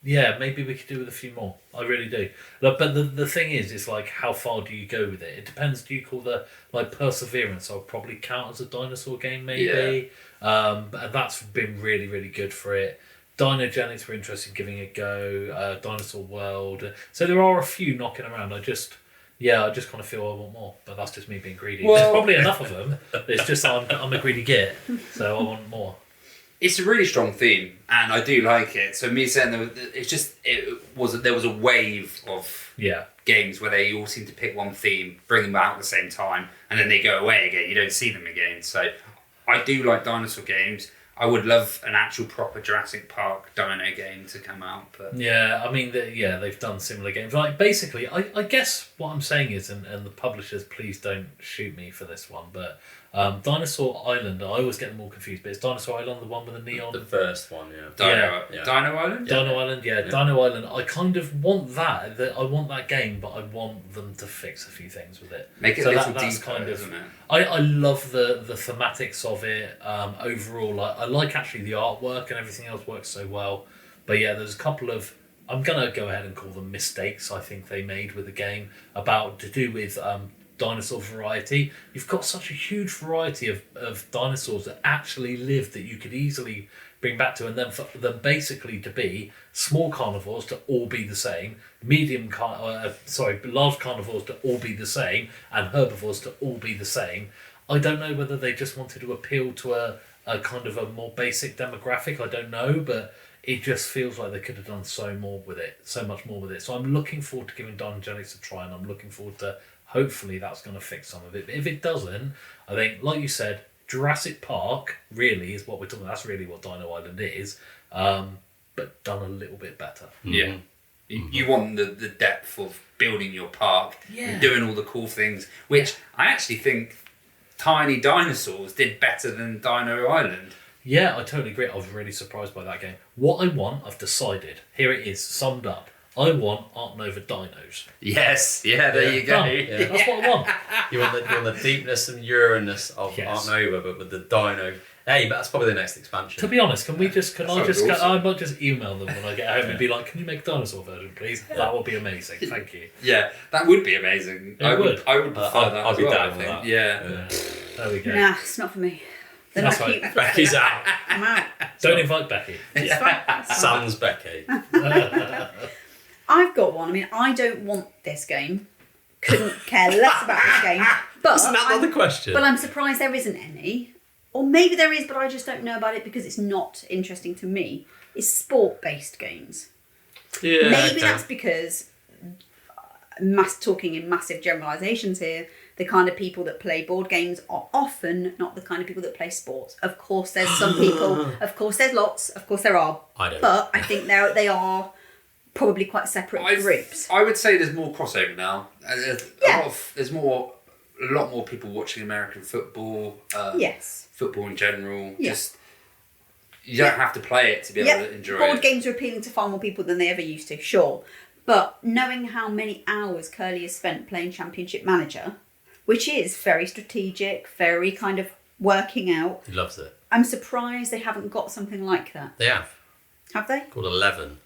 Speaker 4: maybe we could do with a few more. I really do. But the thing is, it's like how far do you go with it? It depends. Do you call the Perseverance? I'll probably count as a dinosaur game, maybe. Yeah. And that's been really really good for it. Dinogenics were interested in giving it a go. Dinosaur World. So there are a few knocking around. I just kind of feel I want more, but that's just me being greedy.
Speaker 1: Well,
Speaker 4: there's probably enough of them. It's just I'm a greedy git, so I want more.
Speaker 1: It's a really strong theme, and I do like it. So me saying there was a wave of games where they all seem to pick one theme, bring them out at the same time, and then they go away again. You don't see them again. So I do like dinosaur games. I would love an actual proper Jurassic Park dino game to come out. But
Speaker 4: yeah, I mean, they've done similar games. Like basically, I guess what I'm saying is, and the publishers, please don't shoot me for this one, but Dinosaur Island, I always get them all confused, but it's Dinosaur Island the one with the neon?
Speaker 2: The first one, yeah.
Speaker 1: Dino Island?
Speaker 4: Dino Island, yeah. Dino Island, I kind of want that. I want that game, but I want them to fix a few things with it.
Speaker 1: Make it a little deeper, isn't it?
Speaker 4: I love the thematics of it. Overall, I like actually the artwork and everything else works so well. But yeah, there's a couple of, I'm going to go ahead and call them mistakes I think they made with the game to do with dinosaur variety. You've got such a huge variety of dinosaurs that actually live that you could easily bring back to, and then for them basically to be small carnivores to all be the same, large carnivores to all be the same, and herbivores to all be the same. I don't know whether they just wanted to appeal to a kind of a more basic demographic. I don't know, but it just feels like they could have done so much more with it. So I'm looking forward to giving Dinogenics a try, and I'm looking forward to hopefully that's going to fix some of it. But if it doesn't, I think, like you said, Jurassic Park really is what we're talking about. That's really what Dino Island is, but done a little bit better.
Speaker 1: Yeah. You want the depth of building your park and doing all the cool things, which I actually think Tiny Dinosaurs did better than Dino Island.
Speaker 4: Yeah, I totally agree. I was really surprised by that game. What I want, I've decided. Here it is, summed up. I want Art Nova dinos.
Speaker 1: Yes, there you go.
Speaker 4: Yeah. That's what I want.
Speaker 2: You want the deepness and Uranus of Art Nova, but with the dino Hey, but that's probably the next expansion.
Speaker 4: To be honest, can I
Speaker 1: sounds
Speaker 4: I might just email them when I get home and be like, can you make a dinosaur version, please? That would be amazing. Thank you.
Speaker 1: Yeah, that would be amazing.
Speaker 4: It would.
Speaker 1: I would prefer that
Speaker 2: I'd
Speaker 1: as
Speaker 2: be
Speaker 1: well,
Speaker 2: down
Speaker 1: I
Speaker 2: with
Speaker 1: think.
Speaker 2: that.
Speaker 1: Yeah.
Speaker 4: There we go.
Speaker 3: Nah, it's not for me. They're
Speaker 4: That's
Speaker 3: not
Speaker 4: right.
Speaker 3: cute.
Speaker 2: Becky's out.
Speaker 3: I'm out.
Speaker 4: Don't invite Becky.
Speaker 3: It's fine. It's fine.
Speaker 2: Sans Becky.
Speaker 3: I've got one. I mean, I don't want this game. Couldn't care less about this game. But
Speaker 2: Isn't that not the question?
Speaker 3: But I'm surprised there isn't any. Or maybe there is, but I just don't know about it because it's not interesting to me. Is sport-based games.
Speaker 2: Yeah,
Speaker 3: Maybe
Speaker 2: okay.
Speaker 3: that's because, talking in massive generalisations here, the kind of people that play board games are often not the kind of people that play sports. Of course, there's some people. Of course, there's lots. Of course, there are.
Speaker 2: I don't.
Speaker 3: But I think they are probably quite separate groups.
Speaker 1: I would say there's more crossover now. There's a lot more people watching American football.
Speaker 3: Yes.
Speaker 1: Football in general.
Speaker 3: Yeah.
Speaker 1: Just you don't have to play it to be able to enjoy
Speaker 3: board
Speaker 1: it.
Speaker 3: games are appealing to far more people than they ever used to, sure. But knowing how many hours Kerley has spent playing Championship Manager, which is very strategic, very kind of working out,
Speaker 2: He loves it.
Speaker 3: I'm surprised they haven't got something like that.
Speaker 2: They have.
Speaker 3: Have they?
Speaker 2: Called 11.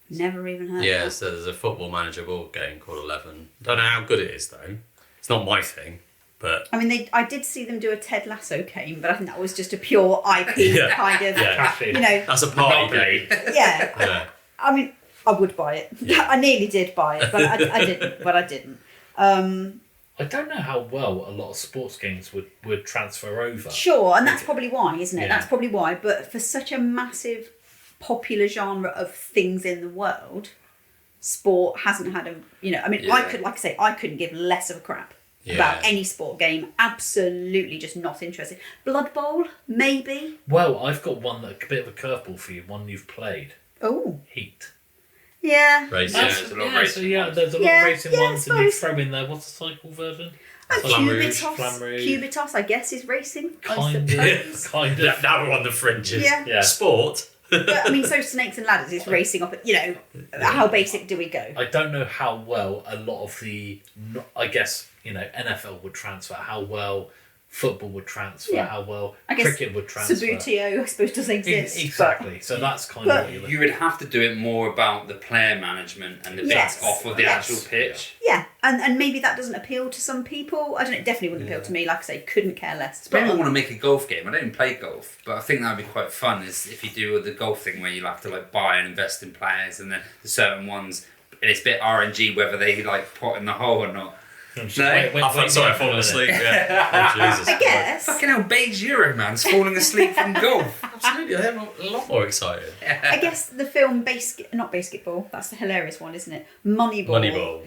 Speaker 3: Never even heard
Speaker 2: Yeah,
Speaker 3: of that.
Speaker 2: so there's a football manager board game called 11. Don't know how good it is, though. It's not my thing, but...
Speaker 3: I mean, I did see them do a Ted Lasso game, but I think that was just a pure IP
Speaker 2: Yeah.
Speaker 3: kind of,
Speaker 4: Cash in.
Speaker 3: you know,
Speaker 2: That's a party
Speaker 4: Monopoly.
Speaker 2: game.
Speaker 3: yeah.
Speaker 2: Yeah.
Speaker 3: I mean, I would buy it.
Speaker 2: Yeah.
Speaker 3: I nearly did buy it, but I didn't. But I didn't.
Speaker 4: I don't know how well a lot of sports games would transfer over.
Speaker 3: Sure, and that's probably why, isn't it?
Speaker 4: Yeah.
Speaker 3: That's probably why. But for such a massive, popular genre of things in the world, sport hasn't had a. You know, I mean, I could, like I say, I couldn't give less of a crap about any sport game. Absolutely, just not interested. Blood Bowl, maybe.
Speaker 4: Well, I've got one that a bit of a curveball for you. One you've played.
Speaker 3: Oh,
Speaker 4: Heat.
Speaker 3: yeah.
Speaker 2: Racing.
Speaker 1: there's a lot of racing ones.
Speaker 4: There's a lot
Speaker 3: Yeah,
Speaker 4: of racing
Speaker 3: yeah, I
Speaker 4: ones, and you
Speaker 3: suppose.
Speaker 4: throw in there. What's the cycle version?
Speaker 3: And
Speaker 2: Flamme Rouge,
Speaker 3: Cubitos, I guess, is racing. I
Speaker 4: Kind
Speaker 3: suppose.
Speaker 4: of. Kind
Speaker 2: Yeah,
Speaker 4: of.
Speaker 2: now we're on the fringes.
Speaker 3: Yeah.
Speaker 4: Yeah.
Speaker 2: Sport.
Speaker 3: But I mean, so Snakes and Ladders is racing up. You know, how basic do we go?
Speaker 4: I don't know how well a lot of the, I guess, NFL would transfer, how well football would transfer,
Speaker 3: Yeah.
Speaker 4: how well
Speaker 3: I guess
Speaker 4: cricket would transfer.
Speaker 3: Sabutio, I suppose, doesn't exist.
Speaker 4: Exactly. So that's kind of
Speaker 3: but-
Speaker 4: what you're
Speaker 1: You would have to do it more about the player management and the
Speaker 3: Yes.
Speaker 1: bits off of the
Speaker 3: Yes.
Speaker 1: actual pitch.
Speaker 3: Yeah, and maybe that doesn't appeal to some people. I don't know, it definitely wouldn't appeal to me. Like I say, couldn't care less.
Speaker 1: Maybe I want to make a golf game. I don't even play golf, but I think that would be quite fun. Is if you do the golf thing where you have to like buy and invest in players, and then the certain ones, and it's a bit RNG whether they like pot in the hole or not.
Speaker 4: No.
Speaker 2: Sorry, I've fallen asleep. Yeah. Oh, Jesus.
Speaker 3: I guess.
Speaker 1: Fucking hell, beige Euro man's falling asleep from golf.
Speaker 2: Absolutely, I'm a lot more excited.
Speaker 3: I guess the film not Basketball, that's the hilarious one, isn't it? Moneyball.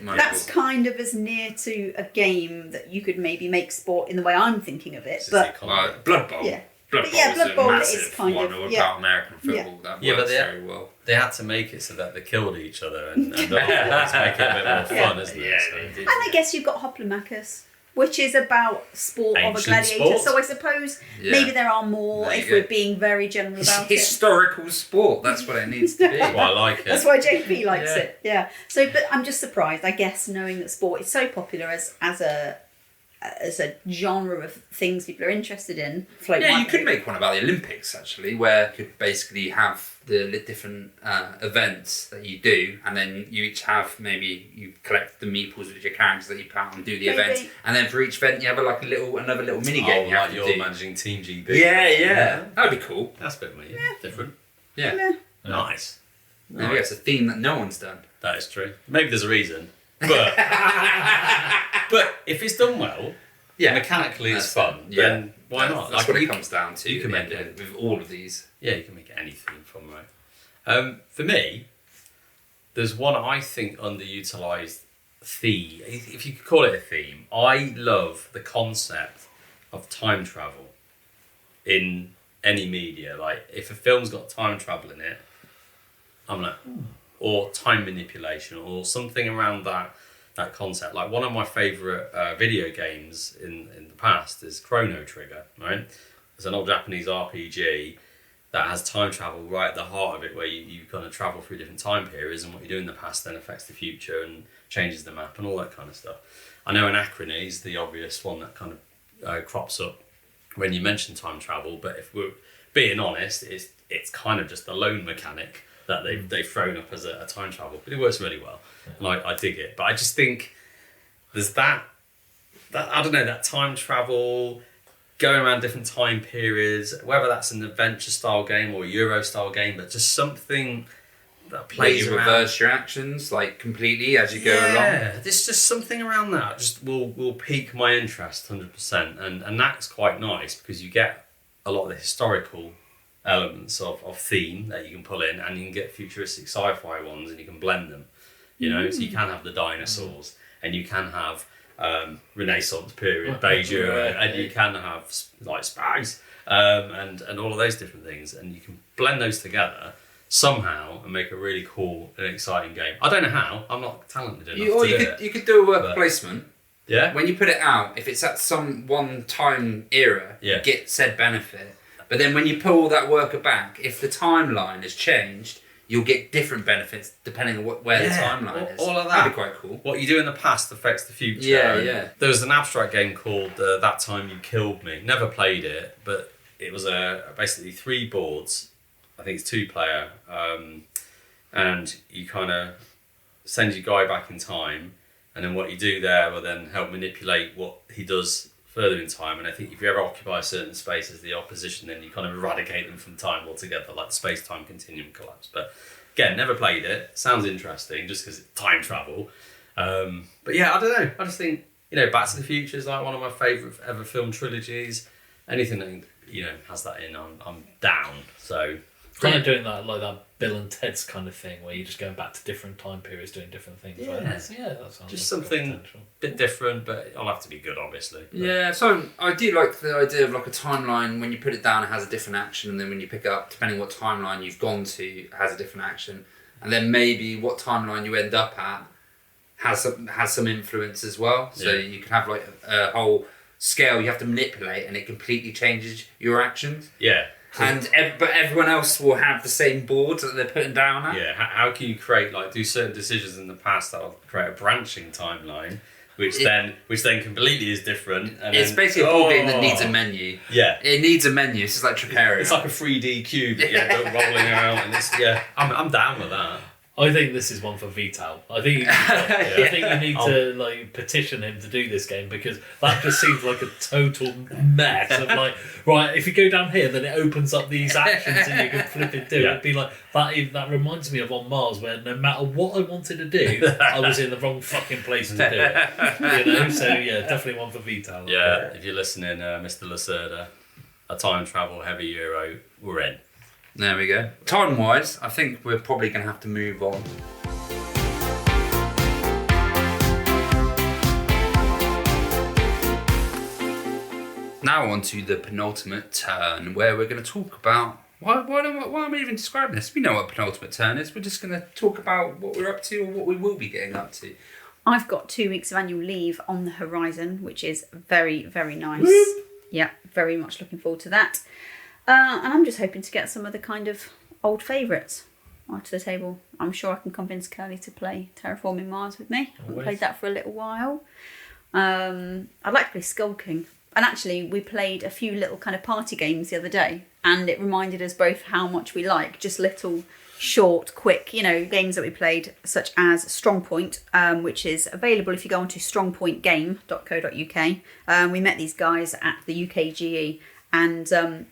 Speaker 2: Moneyball.
Speaker 3: That's kind of as near to a game that you could maybe make sport in the way I'm thinking of it.
Speaker 2: This is the
Speaker 3: But
Speaker 2: economy.
Speaker 1: Blood Bowl.
Speaker 3: Yeah.
Speaker 1: Blood
Speaker 3: But
Speaker 1: Bowl
Speaker 3: yeah,
Speaker 1: is
Speaker 3: Blood
Speaker 1: a
Speaker 3: Bowl
Speaker 1: massive
Speaker 3: is kind
Speaker 1: one
Speaker 3: of-
Speaker 1: about
Speaker 3: yeah.
Speaker 1: American football. That
Speaker 2: Yeah, but
Speaker 1: works
Speaker 2: they-
Speaker 1: very well.
Speaker 2: They had to make it so that they killed each other and let's make it a bit more fun, isn't it?
Speaker 1: Yeah,
Speaker 2: So-
Speaker 1: they did.
Speaker 3: and I guess you've got Hoplomachus, which is about sport of a
Speaker 2: Ancient
Speaker 3: gladiator.
Speaker 2: sport.
Speaker 3: So I suppose
Speaker 1: Yeah.
Speaker 3: maybe there are more
Speaker 1: There you
Speaker 3: if
Speaker 1: go.
Speaker 3: we're being very general
Speaker 1: It's
Speaker 3: about it.
Speaker 1: historical sport. That's what it needs to be.
Speaker 2: That's why I like it.
Speaker 3: That's why JP likes
Speaker 1: Yeah.
Speaker 3: it. Yeah. So, but I'm just surprised, I guess, knowing that sport is so popular as a genre of things people are interested in. Float
Speaker 1: Yeah,
Speaker 3: my
Speaker 1: you could
Speaker 3: boat.
Speaker 1: make one about the Olympics actually, where you could basically have the different events that you do, and then you each have maybe you collect the meeples with your characters that you put out and do the
Speaker 3: Maybe.
Speaker 1: events, and then for each event you have another little mini game you have
Speaker 2: like
Speaker 1: to
Speaker 2: you're
Speaker 1: do.
Speaker 2: managing Team GB.
Speaker 1: Yeah, that'd be cool.
Speaker 2: That's a bit more different.
Speaker 1: Yeah,
Speaker 3: Yeah.
Speaker 2: Nice.
Speaker 1: maybe that's a theme that no one's done.
Speaker 2: That is true. Maybe there's a reason. But but if it's done well,
Speaker 1: Yeah,
Speaker 2: mechanically it's
Speaker 1: That's
Speaker 2: fun,
Speaker 1: it.
Speaker 2: then why not?
Speaker 1: That's what
Speaker 2: you
Speaker 1: it comes down to.
Speaker 2: you can
Speaker 1: in the
Speaker 2: make
Speaker 1: end with all of these.
Speaker 2: Yeah, you can make anything from right. For me, there's one I think underutilized theme, if you could call it a theme. I love the concept of time travel in any media. Like if a film's got time travel in it, I'm like, or time manipulation or something around that concept. Like one of my favourite video games in the past is Chrono Trigger, right? It's an old Japanese RPG that has time travel right at the heart of it, where you kind of travel through different time periods, and what you do in the past then affects the future and changes the map and all that kind of stuff. I know Anachrony is the obvious one that kind of crops up when you mention time travel, but if we're being honest, it's kind of just a lone mechanic that they've thrown up as a time travel, but it works really well, and I dig it. But I just think there's that I don't know, that time travel, going around different time periods, whether that's an adventure style game or a Euro style game, but just something that plays
Speaker 1: you
Speaker 2: around.
Speaker 1: Reverse your actions like completely as you go along.
Speaker 2: Yeah, there's just something around that just will pique my interest 100%, and that's quite nice because you get a lot of the historical elements of theme that you can pull in, and you can get futuristic sci-fi ones and you can blend them, you know. So you can have the dinosaurs and you can have Renaissance period beige era, and you can have like space and all of those different things, and you can blend those together somehow and make a really cool and exciting game. I don't know how, I'm not talented enough to do it.
Speaker 1: You could do a worker placement.
Speaker 2: Yeah.
Speaker 1: When you put it out, if it's at some one time era, you get said benefit. But then when you pull that worker back, if the timeline has changed, you'll get different benefits depending on where the timeline is.
Speaker 2: All of that.
Speaker 1: That'd be quite cool.
Speaker 2: What you do in the past affects the future.
Speaker 1: Yeah.
Speaker 2: There was an abstract game called That Time You Killed Me. Never played it, but it was basically 3 boards. I think it's 2-player. And you kind of send your guy back in time, and then what you do there will then help manipulate what he does further in time. And I think if you ever occupy a certain space as the opposition, then you kind of eradicate them from time altogether, like the space-time continuum collapse. But again, never played it. Sounds interesting just because it's time travel. But yeah, I don't know. I just think, Back to the Future is like one of my favourite ever film trilogies. Anything that, has that in, I'm down. So
Speaker 4: kind of doing that, like that Bill and Ted's kind of thing, where you're just going back to different time periods doing different things.
Speaker 2: Yeah,
Speaker 4: right? That sounds
Speaker 2: just
Speaker 4: like
Speaker 2: something
Speaker 4: potential.
Speaker 2: a bit different, but it'll have to be good, obviously. But
Speaker 1: Yeah, so I do like the idea of like a timeline. When you put it down, it has a different action, and then when you pick it up, depending what timeline you've gone to, it has a different action. And then maybe what timeline you end up at has some influence as well. So you can have like a whole scale you have to manipulate, and it completely changes your actions.
Speaker 2: Yeah.
Speaker 1: But everyone else will have the same board that they're putting down at.
Speaker 2: Yeah, how can you do certain decisions in the past that will create a branching timeline, which then completely is different. And
Speaker 1: it's basically a board game that needs a menu.
Speaker 2: Yeah,
Speaker 1: it needs a menu. It's just like Trickerion.
Speaker 2: It's like a 3D cube that you end up rolling around, and I'm down with that.
Speaker 4: I think this is one for Vital. I think you need to like petition him to do this game, because that just seems like a total mess of like, right, if you go down here, then it opens up these actions and you can flip it. It'd be like that reminds me of On Mars, where no matter what I wanted to do, I was in the wrong fucking place to do it. So definitely one for Vital.
Speaker 2: Yeah, if you're listening, Mr. Lacerda, a time travel heavy Euro, we're in.
Speaker 1: There we go. Time-wise, I think we're probably going to have to move on. Now on to the penultimate turn, where we're going to talk about... Why am I even describing this? We know what penultimate turn is. We're just going to talk about what we're up to or what we will be getting up to.
Speaker 3: I've got 2 weeks of annual leave on the horizon, which is very, very nice.
Speaker 1: Whoop.
Speaker 3: Yeah, very much looking forward to that. And I'm just hoping to get some of the kind of old favourites onto the table. I'm sure I can convince Kerley to play Terraforming Mars with me. I haven't played that for a little while. I'd like to play Skull King. And actually, we played a few little kind of party games the other day, and it reminded us both how much we like just little short, quick, games that we played, such as Strongpoint, which is available if you go onto strongpointgame.co.uk. We met these guys at the UKGE. And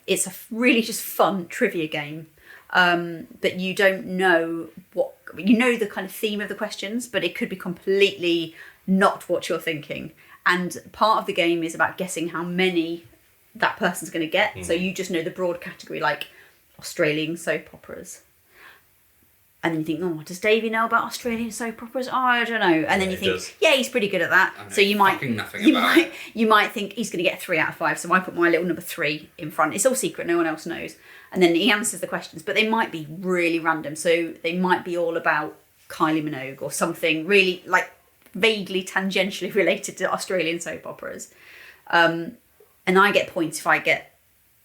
Speaker 3: it's a really just fun trivia game. But you don't know the kind of theme of the questions, but it could be completely not what you're thinking. And part of the game is about guessing how many that person's going to get. So you just know the broad category, like Australian soap operas. And then you think, does Davey know about Australian soap operas? Oh, I don't know. And then you think, he's pretty good at that. So you might think he's going to get 3 out of 5. So I put my little number 3 in front. It's all secret, no one else knows. And then he answers the questions, but they might be really random. So they might be all about Kylie Minogue or something really like vaguely tangentially related to Australian soap operas. And I get points if I get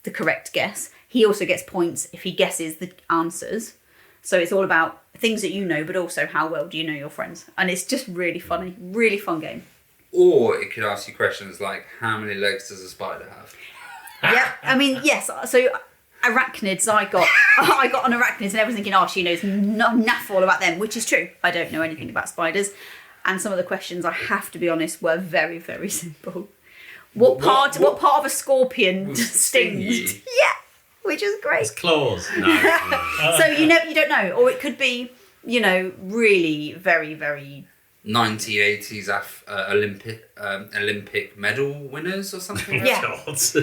Speaker 3: the correct guess. He also gets points if he guesses the answers. So it's all about things that you know, but also how well do you know your friends. And it's just really funny, really fun game.
Speaker 1: Or it could ask you questions like, how many legs does a spider have?
Speaker 3: Yeah, I mean, yes. So arachnids, I got on arachnids, and everyone's thinking, oh, she knows naff all about them, which is true. I don't know anything about spiders, and some of the questions, I have to be honest, were very, very simple. What part of a scorpion stings? Yeah, which is great.
Speaker 2: It's claws. No.
Speaker 3: So you don't know, or it could be, really very, very
Speaker 1: 1980s Olympic medal winners or something.
Speaker 3: Yeah. So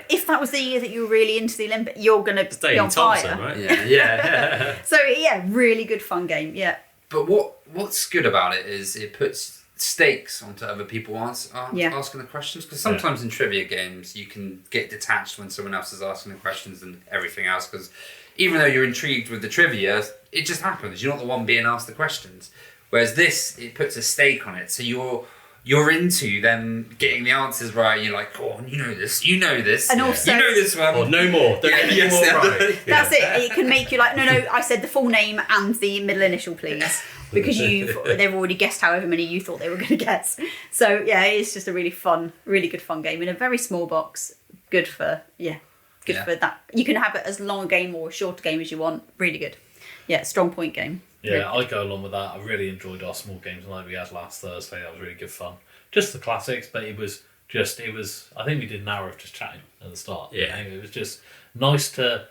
Speaker 3: if that was the year that you were really into the Olympic, you're going to be on
Speaker 2: Thompson,
Speaker 3: fire.
Speaker 2: right?
Speaker 1: Yeah.
Speaker 3: So yeah, really good fun game. Yeah.
Speaker 1: But what's good about it is it puts stakes onto other people asking the questions, because sometimes in trivia games you can get detached when someone else is asking the questions and everything else, because even though you're intrigued with the trivia, it just happens. You're not the one being asked the questions. Whereas this, it puts a stake on it, so you're into them getting the answers right. You're like, oh, you know this,
Speaker 3: and also
Speaker 1: you know this one.
Speaker 2: Or no more. Don't get any more right.
Speaker 3: That's it. It can make you like, no, I said the full name and the middle initial, please, because they've already guessed however many you thought they were going to guess. So yeah, it's just a really good fun game in a very small box. Good for that. You can have it as long a game or a shorter game as you want. Really good. Yeah, strong point game.
Speaker 4: Yeah, I go along with that. I really enjoyed our small games like we had last Thursday. That was really good fun. Just the classics, but it was. I think we did an hour of just chatting at the start.
Speaker 2: Yeah,
Speaker 4: it was just nice to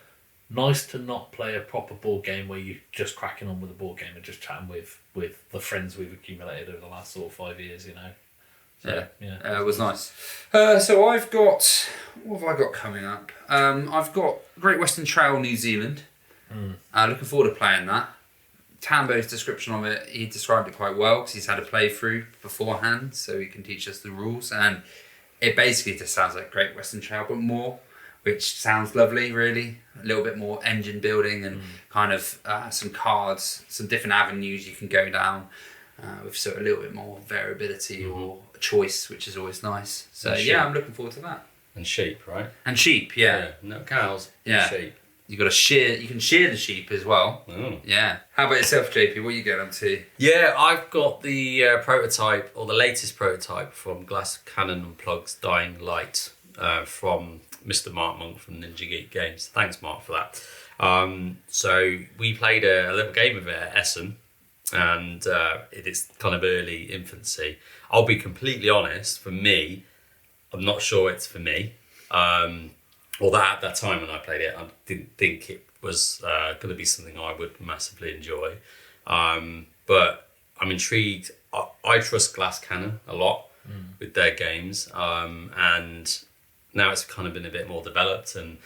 Speaker 4: not play a proper board game where you're just cracking on with the board game and just chatting with the friends we've accumulated over the last sort of 5 years. So,
Speaker 1: it was nice. So what have I got coming up? I've got Great Western Trail New Zealand. Looking forward to playing that. Tambo's description of it, he described it quite well because he's had a playthrough beforehand, so he can teach us the rules, and it basically just sounds like Great Western Trail but more, which sounds lovely really. A little bit more engine building and kind of some cards, some different avenues you can go down with sort of a little bit more variability or choice, which is always nice. So I'm looking forward to that.
Speaker 2: And sheep, right?
Speaker 1: And sheep, yeah.
Speaker 2: No cows,
Speaker 1: sheep. You can shear the sheep as well.
Speaker 2: Oh.
Speaker 1: Yeah. How about yourself, JP? What are you getting up to?
Speaker 2: Yeah, I've got the prototype, or the latest prototype from Glass Cannon Unplugged's Dying Light from Mr. Mark Monk from Ninja Geek Games. Thanks, Mark, for that. So we played a little game of it at Essen, and it is kind of early infancy. I'll be completely honest, for me, I'm not sure it's for me. Or at that time when I played it, I didn't think it was going to be something I would massively enjoy. But I'm intrigued. I trust Glass Cannon a lot with their games. And now it's kind of been a bit more developed, and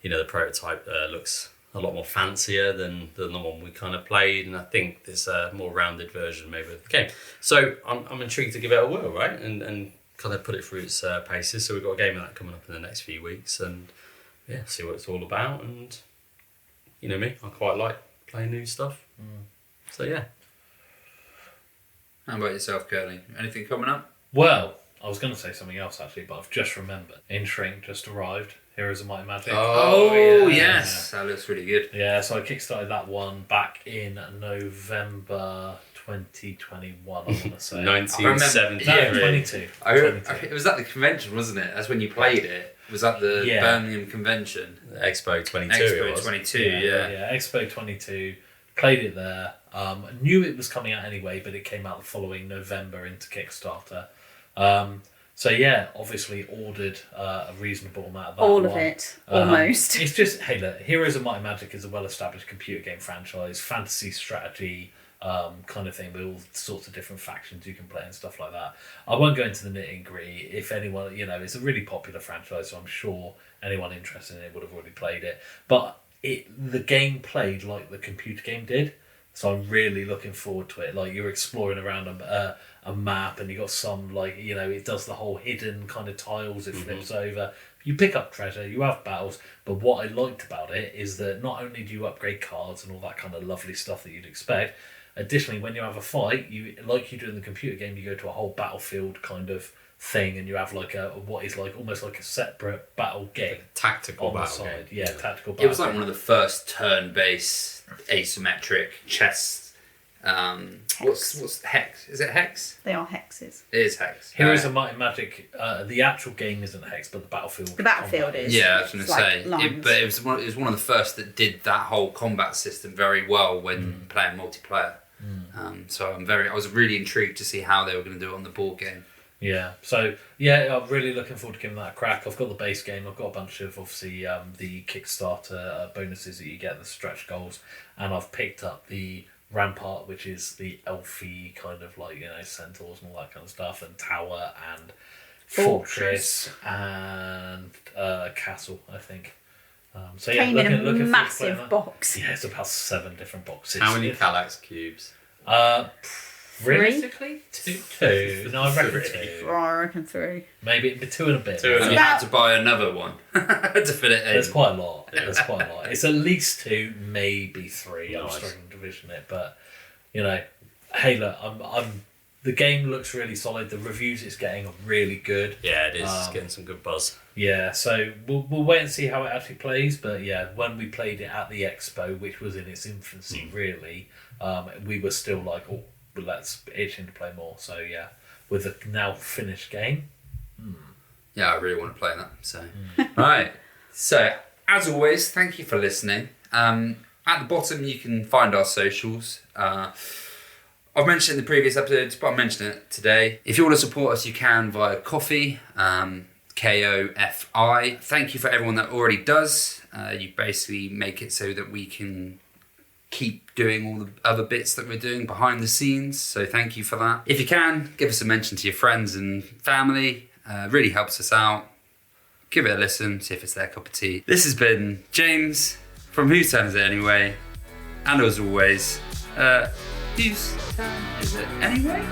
Speaker 2: the prototype looks a lot more fancier than the one we kind of played. And I think there's a more rounded version maybe of the game. So I'm intrigued to give it a whirl, right? And kind of put it through its paces. So we've got a game of that coming up in the next few weeks, and see what it's all about. And you know me, I quite like playing new stuff. So yeah.
Speaker 1: How about yourself, Kerley? Anything coming up?
Speaker 4: Well, I was going to say something else actually, but I've just remembered. Shrink just arrived. Heroes of Might and Magic.
Speaker 1: Oh yes, that looks really good.
Speaker 4: Yeah, so I kickstarted that one back in November 2021, I want to say.
Speaker 2: 1970.
Speaker 4: No, 22.
Speaker 1: It was at the convention, wasn't it? That's when you played it. It was at the Birmingham convention.
Speaker 2: Expo 22.
Speaker 1: Expo 22, yeah.
Speaker 4: Expo 22. Played it there. Knew it was coming out anyway, but it came out the following November into Kickstarter. So yeah, obviously ordered a reasonable amount of that.
Speaker 3: All of it, almost.
Speaker 4: It's just, hey look, Heroes of Might and Magic is a well-established computer game franchise, fantasy strategy kind of thing with all sorts of different factions you can play and stuff like that. I won't go into the nitty gritty. If anyone, it's a really popular franchise, so I'm sure anyone interested in it would have already played it. But the game played like the computer game did, so I'm really looking forward to it. Like you're exploring around a map, and you got some it does the whole hidden kind of tiles. It flips over. You pick up treasure. You have battles. But what I liked about it is that not only do you upgrade cards and all that kind of lovely stuff that you'd expect. Additionally, when you have a fight, you like you do in the computer game, you go to a whole battlefield kind of thing, and you have what is almost like a separate battle game,
Speaker 2: tactical
Speaker 4: on the
Speaker 2: battle
Speaker 4: side.
Speaker 2: game.
Speaker 4: Tactical battle.
Speaker 1: It was like one of the first turn-based asymmetric chess What's Hex? Is it Hex?
Speaker 3: They are hexes.
Speaker 1: It is Hex.
Speaker 4: Heroes of Might and Magic. The actual game isn't Hex, but the battlefield.
Speaker 3: The battlefield
Speaker 4: combat
Speaker 3: is.
Speaker 1: Yeah, I was going to
Speaker 3: It's like
Speaker 1: say.
Speaker 3: lines.
Speaker 1: But it was one of the first that did that whole combat system very well when playing multiplayer. So I was really intrigued to see how they were going to do it on the board game.
Speaker 4: Yeah, so yeah, I'm really looking forward to giving that a crack. I've got the base game, I've got a bunch of obviously the Kickstarter bonuses that you get, the stretch goals, and I've picked up the Rampart, which is the elfy kind of like, centaurs and all that kind of stuff, and tower and fortress and castle, I think. So yeah,
Speaker 3: Came in a
Speaker 4: looking forward to playing
Speaker 3: massive
Speaker 4: that.
Speaker 3: box.
Speaker 4: Yeah, it's about 7 different boxes.
Speaker 2: How many Kallax cubes?
Speaker 4: Realistically, two. No, I reckon two.
Speaker 3: I reckon 3.
Speaker 4: Maybe 2 and a bit.
Speaker 2: Two and
Speaker 1: And you had to buy another one to fit it in.
Speaker 4: There's quite a lot. There's quite a lot. It's at least 2, maybe 3. I'm
Speaker 2: Nice.
Speaker 4: struggling to vision it, but hey, look, I'm. The game looks really solid. The reviews it's getting are really good.
Speaker 2: Yeah, it is. It's getting some good buzz.
Speaker 4: Yeah, so we'll wait and see how it actually plays. But yeah, when we played it at the expo, which was in its infancy, really, we were still like, oh, but let's itching to play more. So yeah, with the now finished game.
Speaker 1: Yeah, I really want to play that. So, right. So, as always, thank you for listening. At the bottom, you can find our socials. I've mentioned it in the previous episodes, but I'll mention it today. If you want to support us, you can via Ko-fi, Ko-fi. Thank you for everyone that already does. You basically make it so that we can keep doing all the other bits that we're doing behind the scenes. So thank you for that. If you can, give us a mention to your friends and family. Really helps us out. Give it a listen, see if it's their cup of tea. This has been James from Whose Turn Is It Anyway? And as always, whose turn is it anyway?